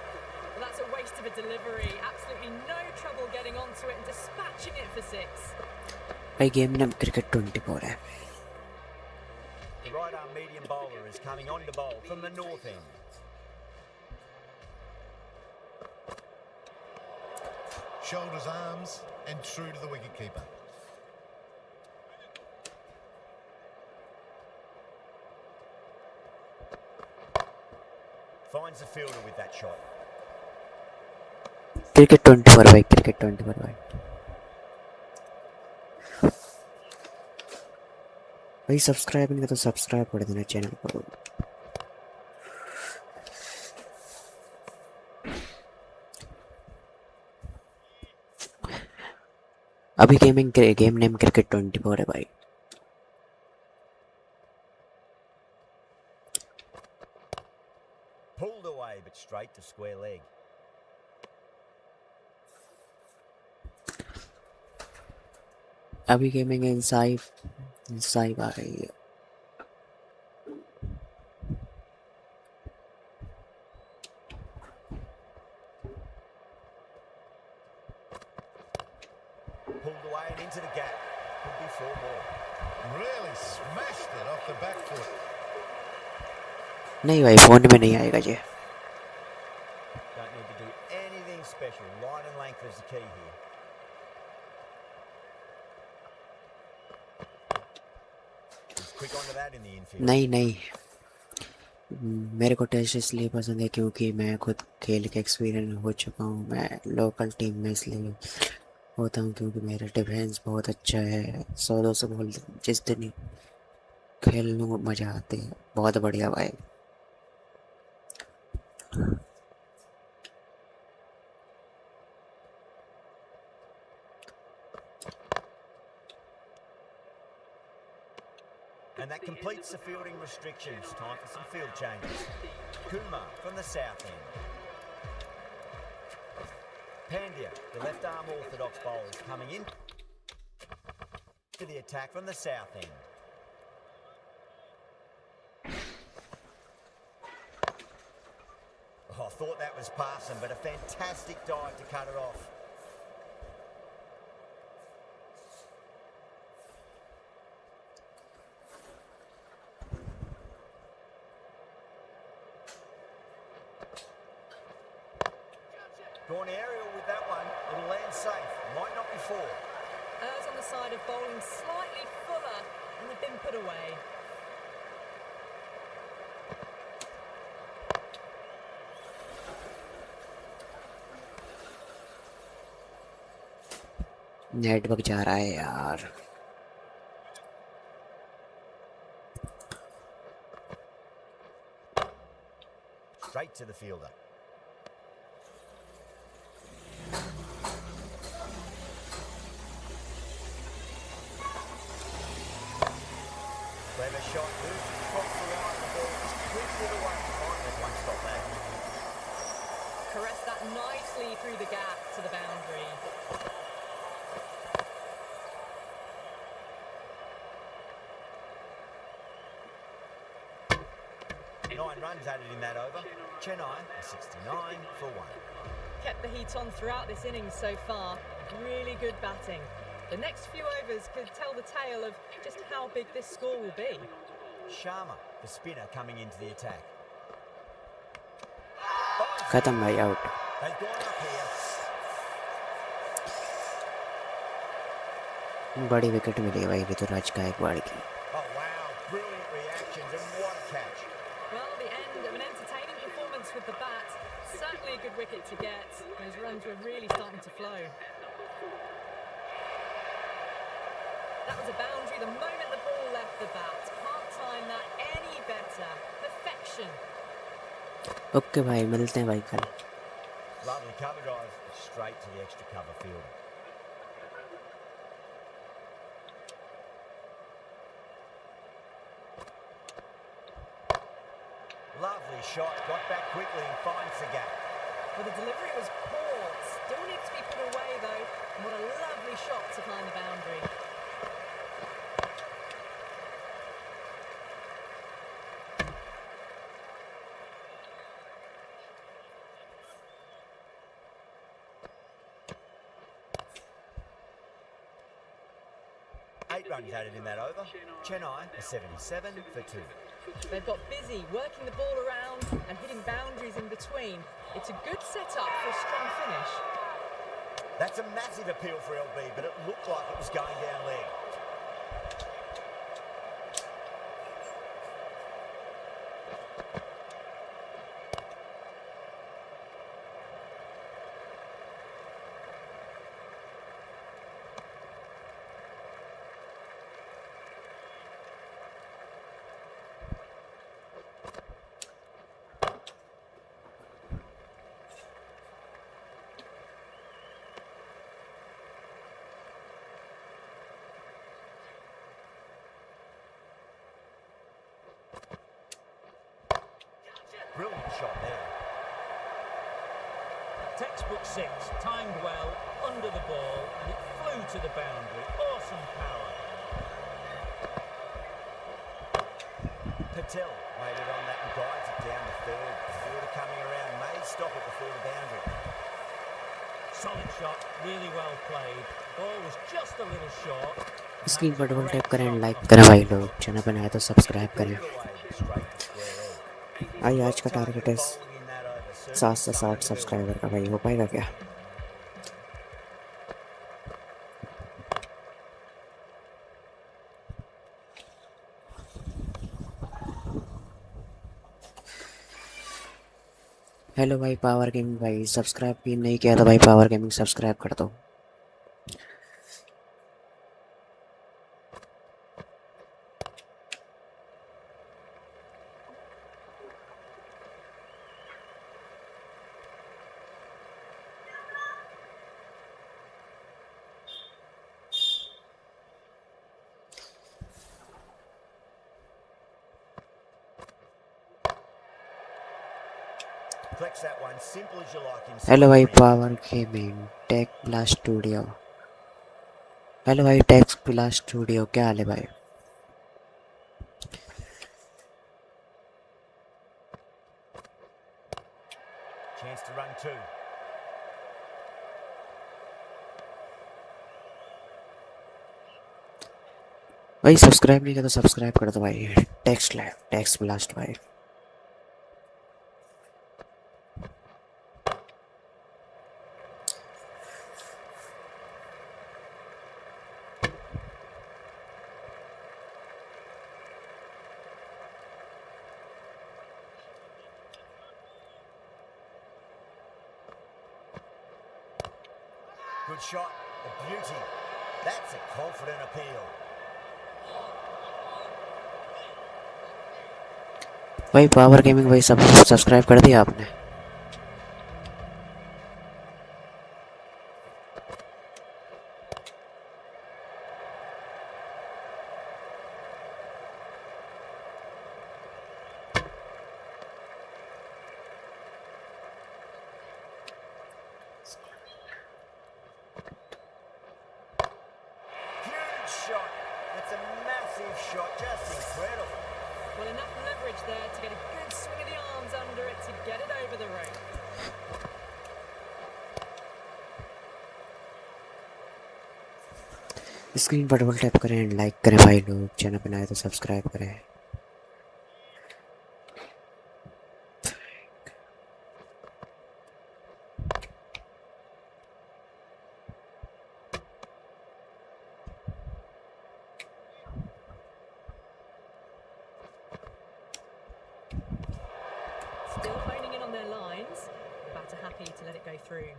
Well, that's a waste of a delivery. Absolutely no trouble getting onto it and dispatching it for 6. भाई game नाम cricket 24 है। The right arm medium bowler is coming on to bowl from the north end. Shoulders, arms, and true to the wicketkeeper. Finds the fielder with that shot. Cricket 24 भाई, cricket 24 भाई। भाई subscribe नहीं तो subscribe कर देना channel पर। अभी game name cricket 24 है भाई। Pulled away but straight to square leg. अभी गेमिंग इंसाइफ आ रही है। Pulled away and into the gap. Could be 4 more. Really smashed it off the back foot. नहीं भाई, फोन में नहीं आएगा जी। Don't need to do anything special. Line and length is the key here. Quick onto that in the infield. नहीं मेरे को test इसलिए पसंद है क्योंकि मैं खुद खेल के एक्सपीरियंस हो चुका हूँ। मैं लोकल टीम में इसलिए होता हूँ क्योंकि मेरा डिफेंस बहुत अच्छा है। 100-200 बॉल जिस दिन खेलने को मज़ा आती है। बहुत बढ़िया भाई। And that completes the fielding restrictions. Time for some field changes. Kumar from the south end. Pandya, the left arm orthodox bowler, is coming in for the attack from the south end. Oh, I thought that was passing, but a fantastic dive to cut it off. Gone aerial with that one. It'll land safe. Might not be 4. Errs on the side of bowling slightly fuller, and they've been put away. Network जा रहा है यार। Straight to the fielder. Clever shot, moved across the line, the ball just whipped it away. Finally, one stop that. Caress that nicely through the gap to the boundary. 9 runs added in that over. Chennai, a 69 for 1. Kept the heat on throughout this innings so far. Really good batting. The next few overs could tell the tale of just how big this score will be. Sharma, the spinner, coming into the attack. खत्म भाई, out. They've gone up here. बड़ी wicket मिली है भाई ऋतुराज गायकवाड़ की। Oh wow, Brilliant reactions and what a catch. Well, the end of an entertaining performance with the bat. Certainly a good wicket to get. Those runs were really starting to flow. That was a boundary the moment the ball left the bat. Can't time that any better. Perfection. Okay भाई, मिलते हैं भाई कल। Lovely cover drive, straight to the extra cover field. Lovely shot, got back quickly and finds the gap. Well, the delivery was poor. Still needs to be put away, though. And what a lovely shot to find the boundary. Eight runs added in that over. Chennai are 77 for 2. They've got busy working the ball around and hitting boundaries in between. It's a good setup for a strong finish. That's a massive appeal for LB, but it looked like it was going down leg. Brilliant shot there. Textbook 6, timed well, under the ball, and it flew to the boundary. Awesome power. Patel waited on that and guides it down the third. The fielder coming around may stop it before the boundary. Solid shot, really well played. Ball was just a little short. Screen पर double tap करें and like करें भाई लोग। Channel पर नए तो subscribe करें। भाई आज का टारगेट है 7 से 60 सब्सक्राइबर का। भाई हो पाएगा क्या? हेलो भाई पावर गेमिंग भाई, सब्सक्राइब भी नहीं किया तो भाई पावर गेमिंग सब्सक्राइब कर दो। Flex that one, simple as you like inside. Hello भाई power gaming tech plus studio. Hello भाई टेक प्लस स्टूडियो, क्या हाल है भाई? Chance to run two. भाई सब्सक्राइब नहीं किया तो सब्सक्राइब कर दो भाई। टेक्स्ट लाइव टेक्स्ट ब्लास्ट भाई। Good shot, a beauty. That's a confident appeal. भाई पावर गेमिंग भाई सब सब्सक्राइब कर दिया आपने? Huge shot. That's a massive shot, just incredible. Well, enough leverage there to get a good swing of the arms under it to get it over the rope. Screen पर double tap करें and like करें भाई लोग। Channel पे नए तो subscribe करें। batter happy to let it go through.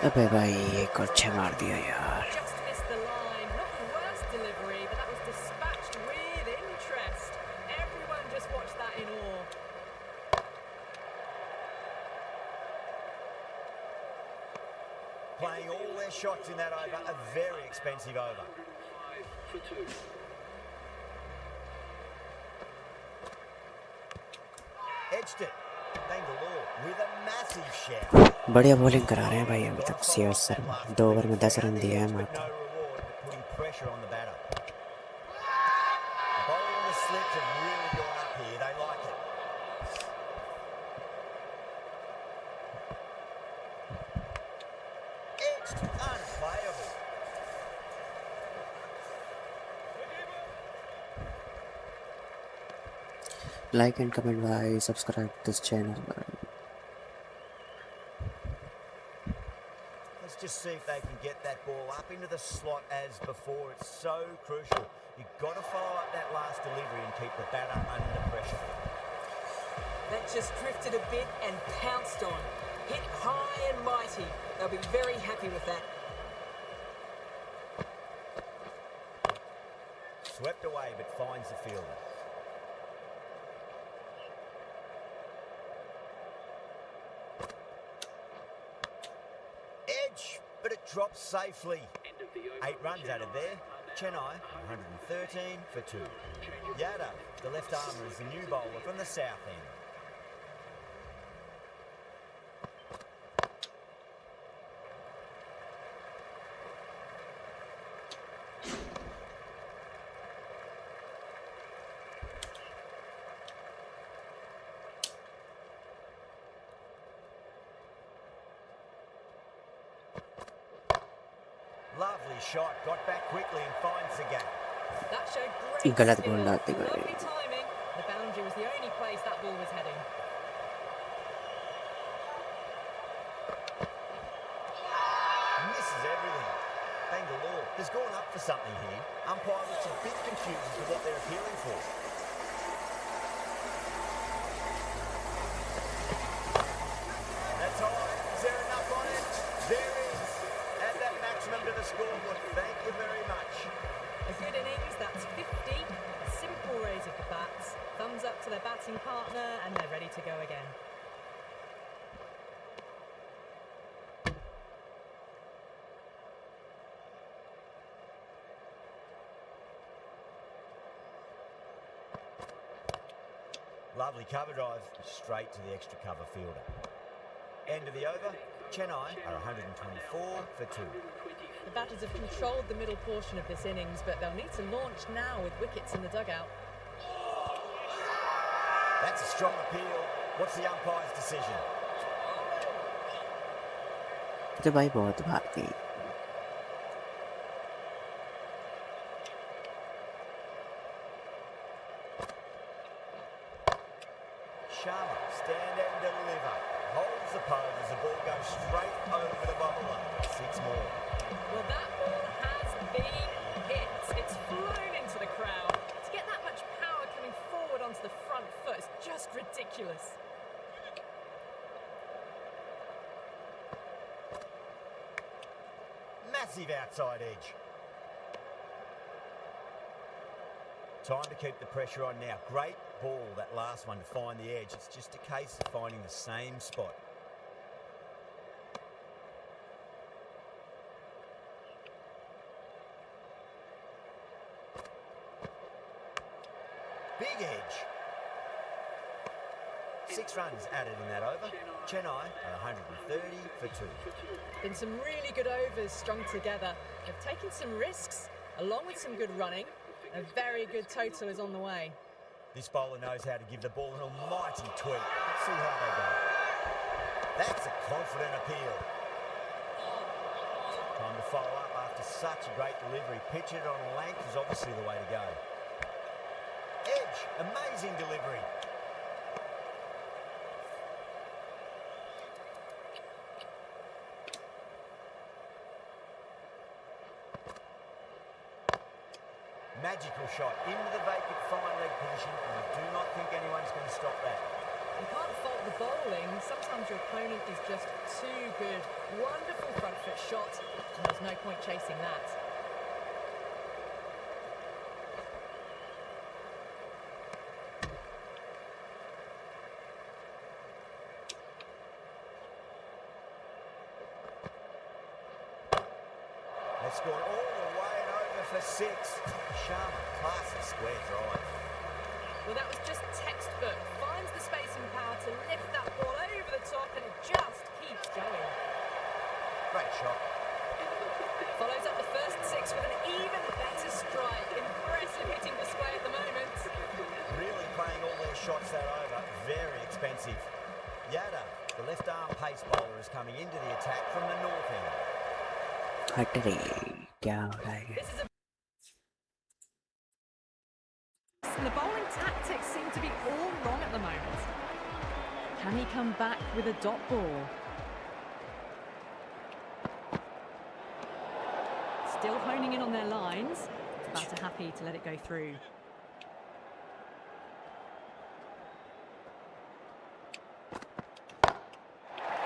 अबे भाई एक और छह मार दिया यार. Just missed the line. Not the worst delivery, but that was dispatched with interest. Everyone just watched that in awe. Playing all their shots in that over, a very expensive over. 5 for 2. Edged it. Bangalore with a massive shout. बढ़िया bowling करा रहे हैं भाई अभी तक CS sir. 2 over में 10 run दिए हैं But मात्र. no reward, but putting pressure on the batter. Bowling the slips have really gone up here. They like it. Edged, unplayable. Like and comment भाई. Subscribe to this channel. Let's just see if they can get that ball up into the slot as before. It's so crucial. You've got to follow up that last delivery and keep the batter under pressure. That just drifted a bit and pounced on. Hit high and mighty. They'll be very happy with that. Swept away but finds the fielder. Edge, but it drops safely. 8 runs added there. Chennai, 113 for 2. Yada, the left armour, is the new bowler from the south end. Lovely shot, got back quickly and finds the gap. That showed great गलत skill. Ball डालते गए. Lovely timing. The boundary was the only place that ball was heading. Misses everything. Bangalore has gone up for something here. Umpire looks a bit confused as to what they're appealing for. That's high. Is there enough on it? There is. Add that maximum to the scoreboard. Thank you very much. A good innings, that's 50. A simple raise of the bats. Thumbs up to their batting partner, and they're ready to go again. Lovely cover drive, straight to the extra cover fielder. End of the over, Chennai are 124 for 2. The batters have controlled the middle portion of this innings, but they'll need to launch now with wickets in the dugout. That's a strong appeal. What's the umpire's decision? तो भाई बहुत Bharti. Sharma, stand and deliver. Holds the pose as the ball goes straight over the bowler. 6 more. Well, that ball has been hit. It's flown into the crowd. To get that much power coming forward onto the front foot is just ridiculous. Massive outside edge. Time to keep the pressure on now. Great ball, that last one, to find the edge. It's just a case of finding the same spot. Big edge. 6 runs added in that over. Chennai are 130 for 2. Been some really good overs strung together. They've taken some risks, along with some good running. A very good total is on the way. This bowler knows how to give the ball an almighty tweak. Let's see how they go. That's a confident appeal. Time to follow up after such a great delivery. Pitch it on length is obviously the way to go. Edge, amazing delivery. Magical shot into the vacant fine leg position, and I do not think anyone's going to stop that. You can't fault the bowling. Sometimes your opponent is just too good. Wonderful front foot shot, and there's no point chasing that. They scored all the way and over for 6. Sharma, classy square drive. Well, that was just textbook. Finds the space and power to lift that ball over the top, and it just keeps going. Great shot. Follows up the first 6 with an even better strike. Impressive hitting display at the moment. Really playing all their shots that over. Very expensive. Yada, the left arm pace bowler, is coming into the attack from the north end. हट रे क्या हो रहा है This is a... And the bowling tactics seem to be all wrong at the moment. Can he come back with a dot ball? Still honing in on their lines. Batter happy to let it go through.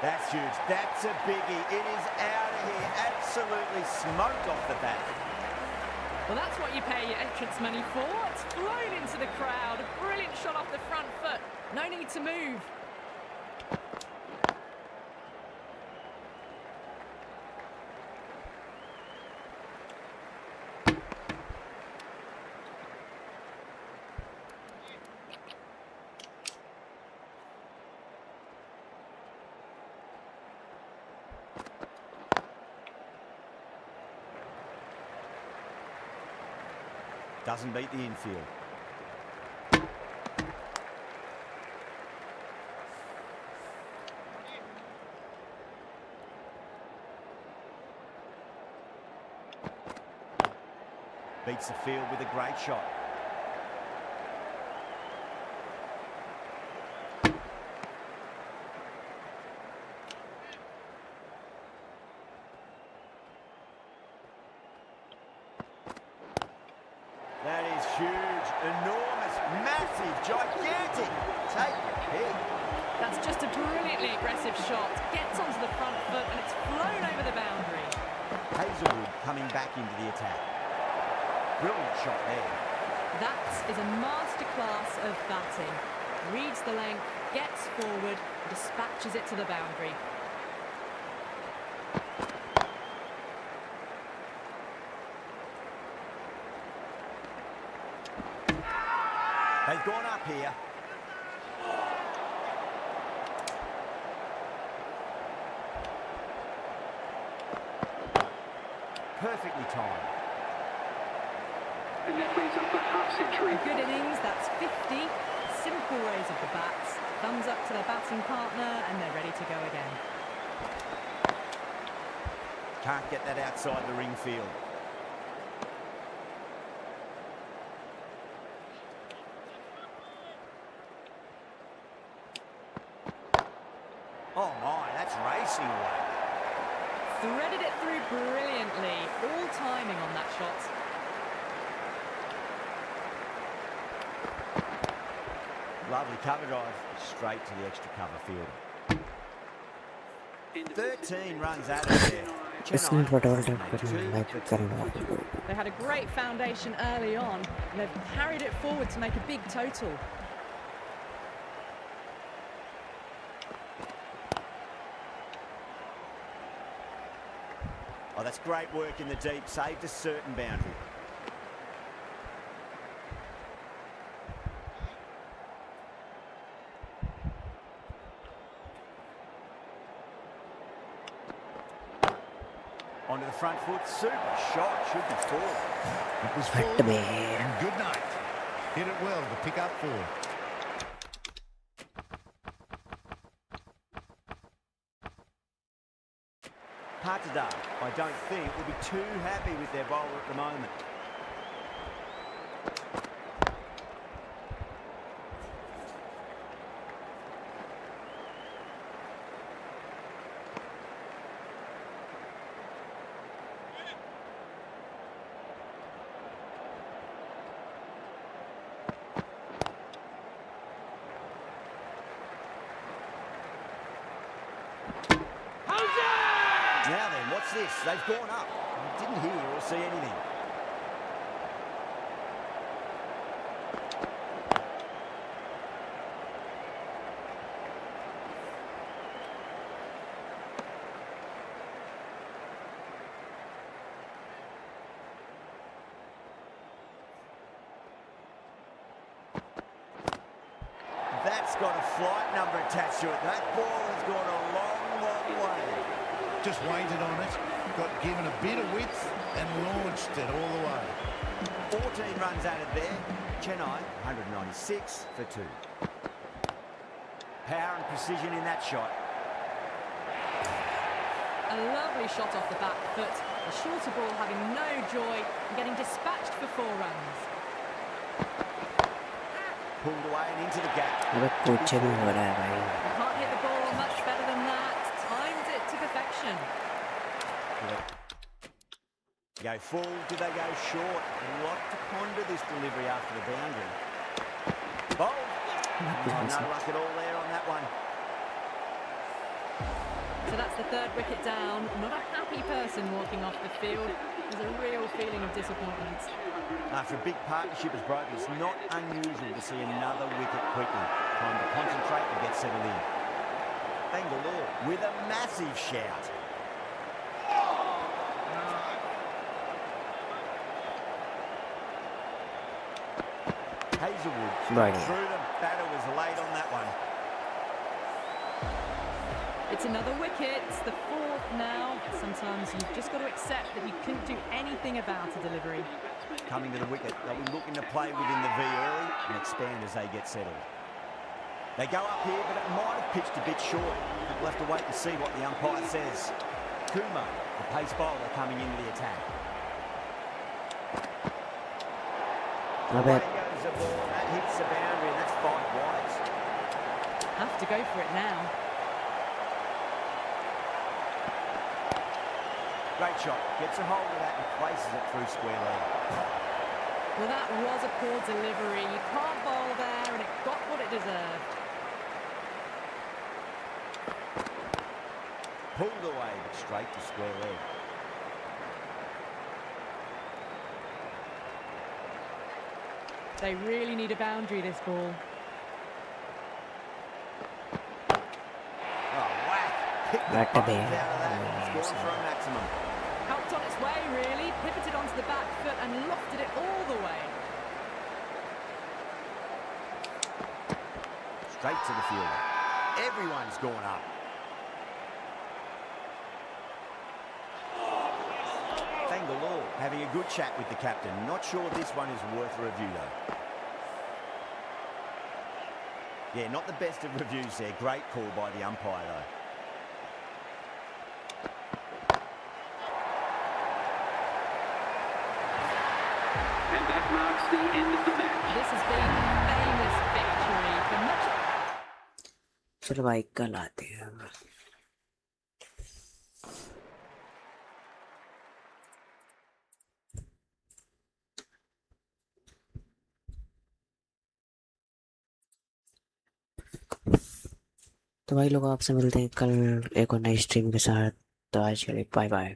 That's huge. That's a biggie. It is out of here. Absolutely smoked off the bat. Well, that's what you pay your entrance money for. It's flown into the crowd. A brilliant shot off the front foot. No need to move. Doesn't beat the infield. Beats the field with a great shot. That is huge, enormous, massive, gigantic. Take your pick. That's just a brilliantly aggressive shot. Gets onto the front foot and it's flown over the boundary. Hazelwood coming back into the attack. Brilliant shot there. That is a masterclass of batting. Reads the length, gets forward, dispatches it to the boundary. They've gone up here. Perfectly timed. And that brings up the half century. A good innings, that's 50. Simple raise of the bats. Thumbs up to their batting partner and they're ready to go again. Can't get that outside the ring field. Oh my, that's racing away. Threaded it through brilliantly. All timing on that shot. Lovely cover drive, straight to the extra cover field. 13 runs out of there. इसमें whatever type करना like करना They had a great foundation early on and they've carried it forward to make a big total. Oh, that's great work in the deep, saved a certain boundary. Onto the front foot, super shot, should be four. It was हट full. बे And good night. Hit it well to pick up 4. Patada, I don't think, will be too happy with their bowler at the moment. Now then, what's this? They've gone up. Didn't hear or see anything. That's got a flight number attached to it. That ball has gone a long, long way. Just waited on it, got given a bit of width and launched it all the way. 14 runs added there. Chennai, 196 for 2. Power and precision in that shot. A lovely shot off the back foot. The shorter ball having no joy and getting dispatched for 4 runs. Pulled away and into the gap. अबे कुछ भी हो रहा है भाई. Can't hit the ball much better than that. Timed it to perfection. Go full, do they go short? A lot to ponder this delivery after the boundary. Bowl. No luck at all there on that one. So that's the 3rd wicket down. Not a happy person walking off the field. There's a real feeling of disappointment. After a big partnership is broken, it's not unusual to see another wicket quickly. Time to concentrate and get settled in. Bangalore with a massive shout. Hazelwood through the batter was late on that one. It's another wicket. It's the 4th now. Sometimes you've just got to accept that you couldn't do anything about a delivery. Coming to the wicket, they'll be looking to play within the V early and expand as they get settled. They go up here, but it might have pitched a bit short. We'll have to wait and see what the umpire says. Kumar, the pace bowler, coming into the attack. Away goes the ball, that hits the boundary, and that's 5 wides. Have to go for it now. Great shot, gets a hold of that and places it through square leg. Well, that was a poor delivery. You can't bowl there, and it got what it deserved. Pulled away, but straight to square leg. They really need a boundary, this ball. Oh, whack! Picked the Back to bones bed. out of that. It's gone for a maximum. Helped on its way, really. Pivoted onto the back foot and lofted it all the way. Straight to the fielder. Everyone's gone up. Bangalore having a good chat with the captain. Not sure this one is worth a review, though. Yeah, not the best of reviews there. Great call by the umpire, though. And that marks the end of the match. This has been a famous victory for much. चलो भाई कल आते हैं. तो भाई लोग आपसे मिलते हैं कल एक और नई स्ट्रीम के साथ. तो आज के लिए बाय बाय.